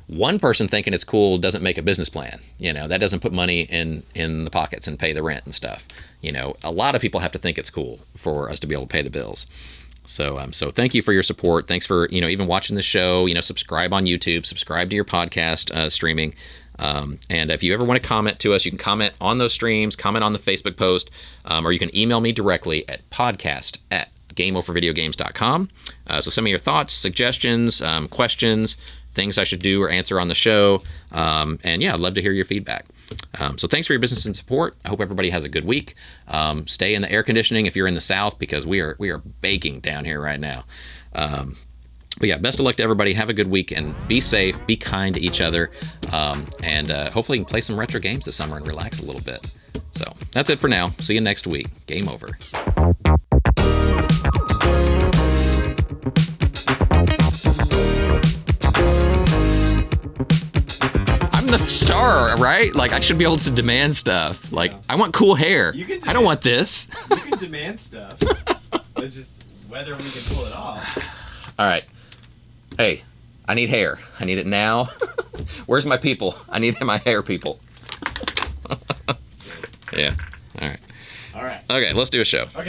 one person thinking it's cool doesn't make a business plan. That doesn't put money in the pockets and pay the rent and stuff. A lot of people have to think it's cool for us to be able to pay the bills. So thank you for your support. Thanks for even watching the show. Subscribe on YouTube, subscribe to your podcast streaming. And if you ever want to comment to us, you can comment on those streams, comment on the Facebook post, or you can email me directly at podcast@gameovervideogames.com. So send me your thoughts, suggestions, questions, things I should do or answer on the show. And yeah, I'd love to hear your feedback. So thanks for your business and support. I hope everybody has a good week. Stay in the air conditioning if you're in the South, because we are baking down here right now. But yeah, best of luck to everybody. Have a good week and be safe, be kind to each other. And hopefully you can play some retro games this summer and relax a little bit. So that's it for now. See you next week. Game over. The star, right? I should be able to demand stuff. I want cool hair. I don't want this. You can demand stuff. It's just whether we can pull it off. All right. Hey, I need hair. I need it now. Where's my people? I need my hair people. Yeah. All right. All right. Okay, let's do a show. Okay.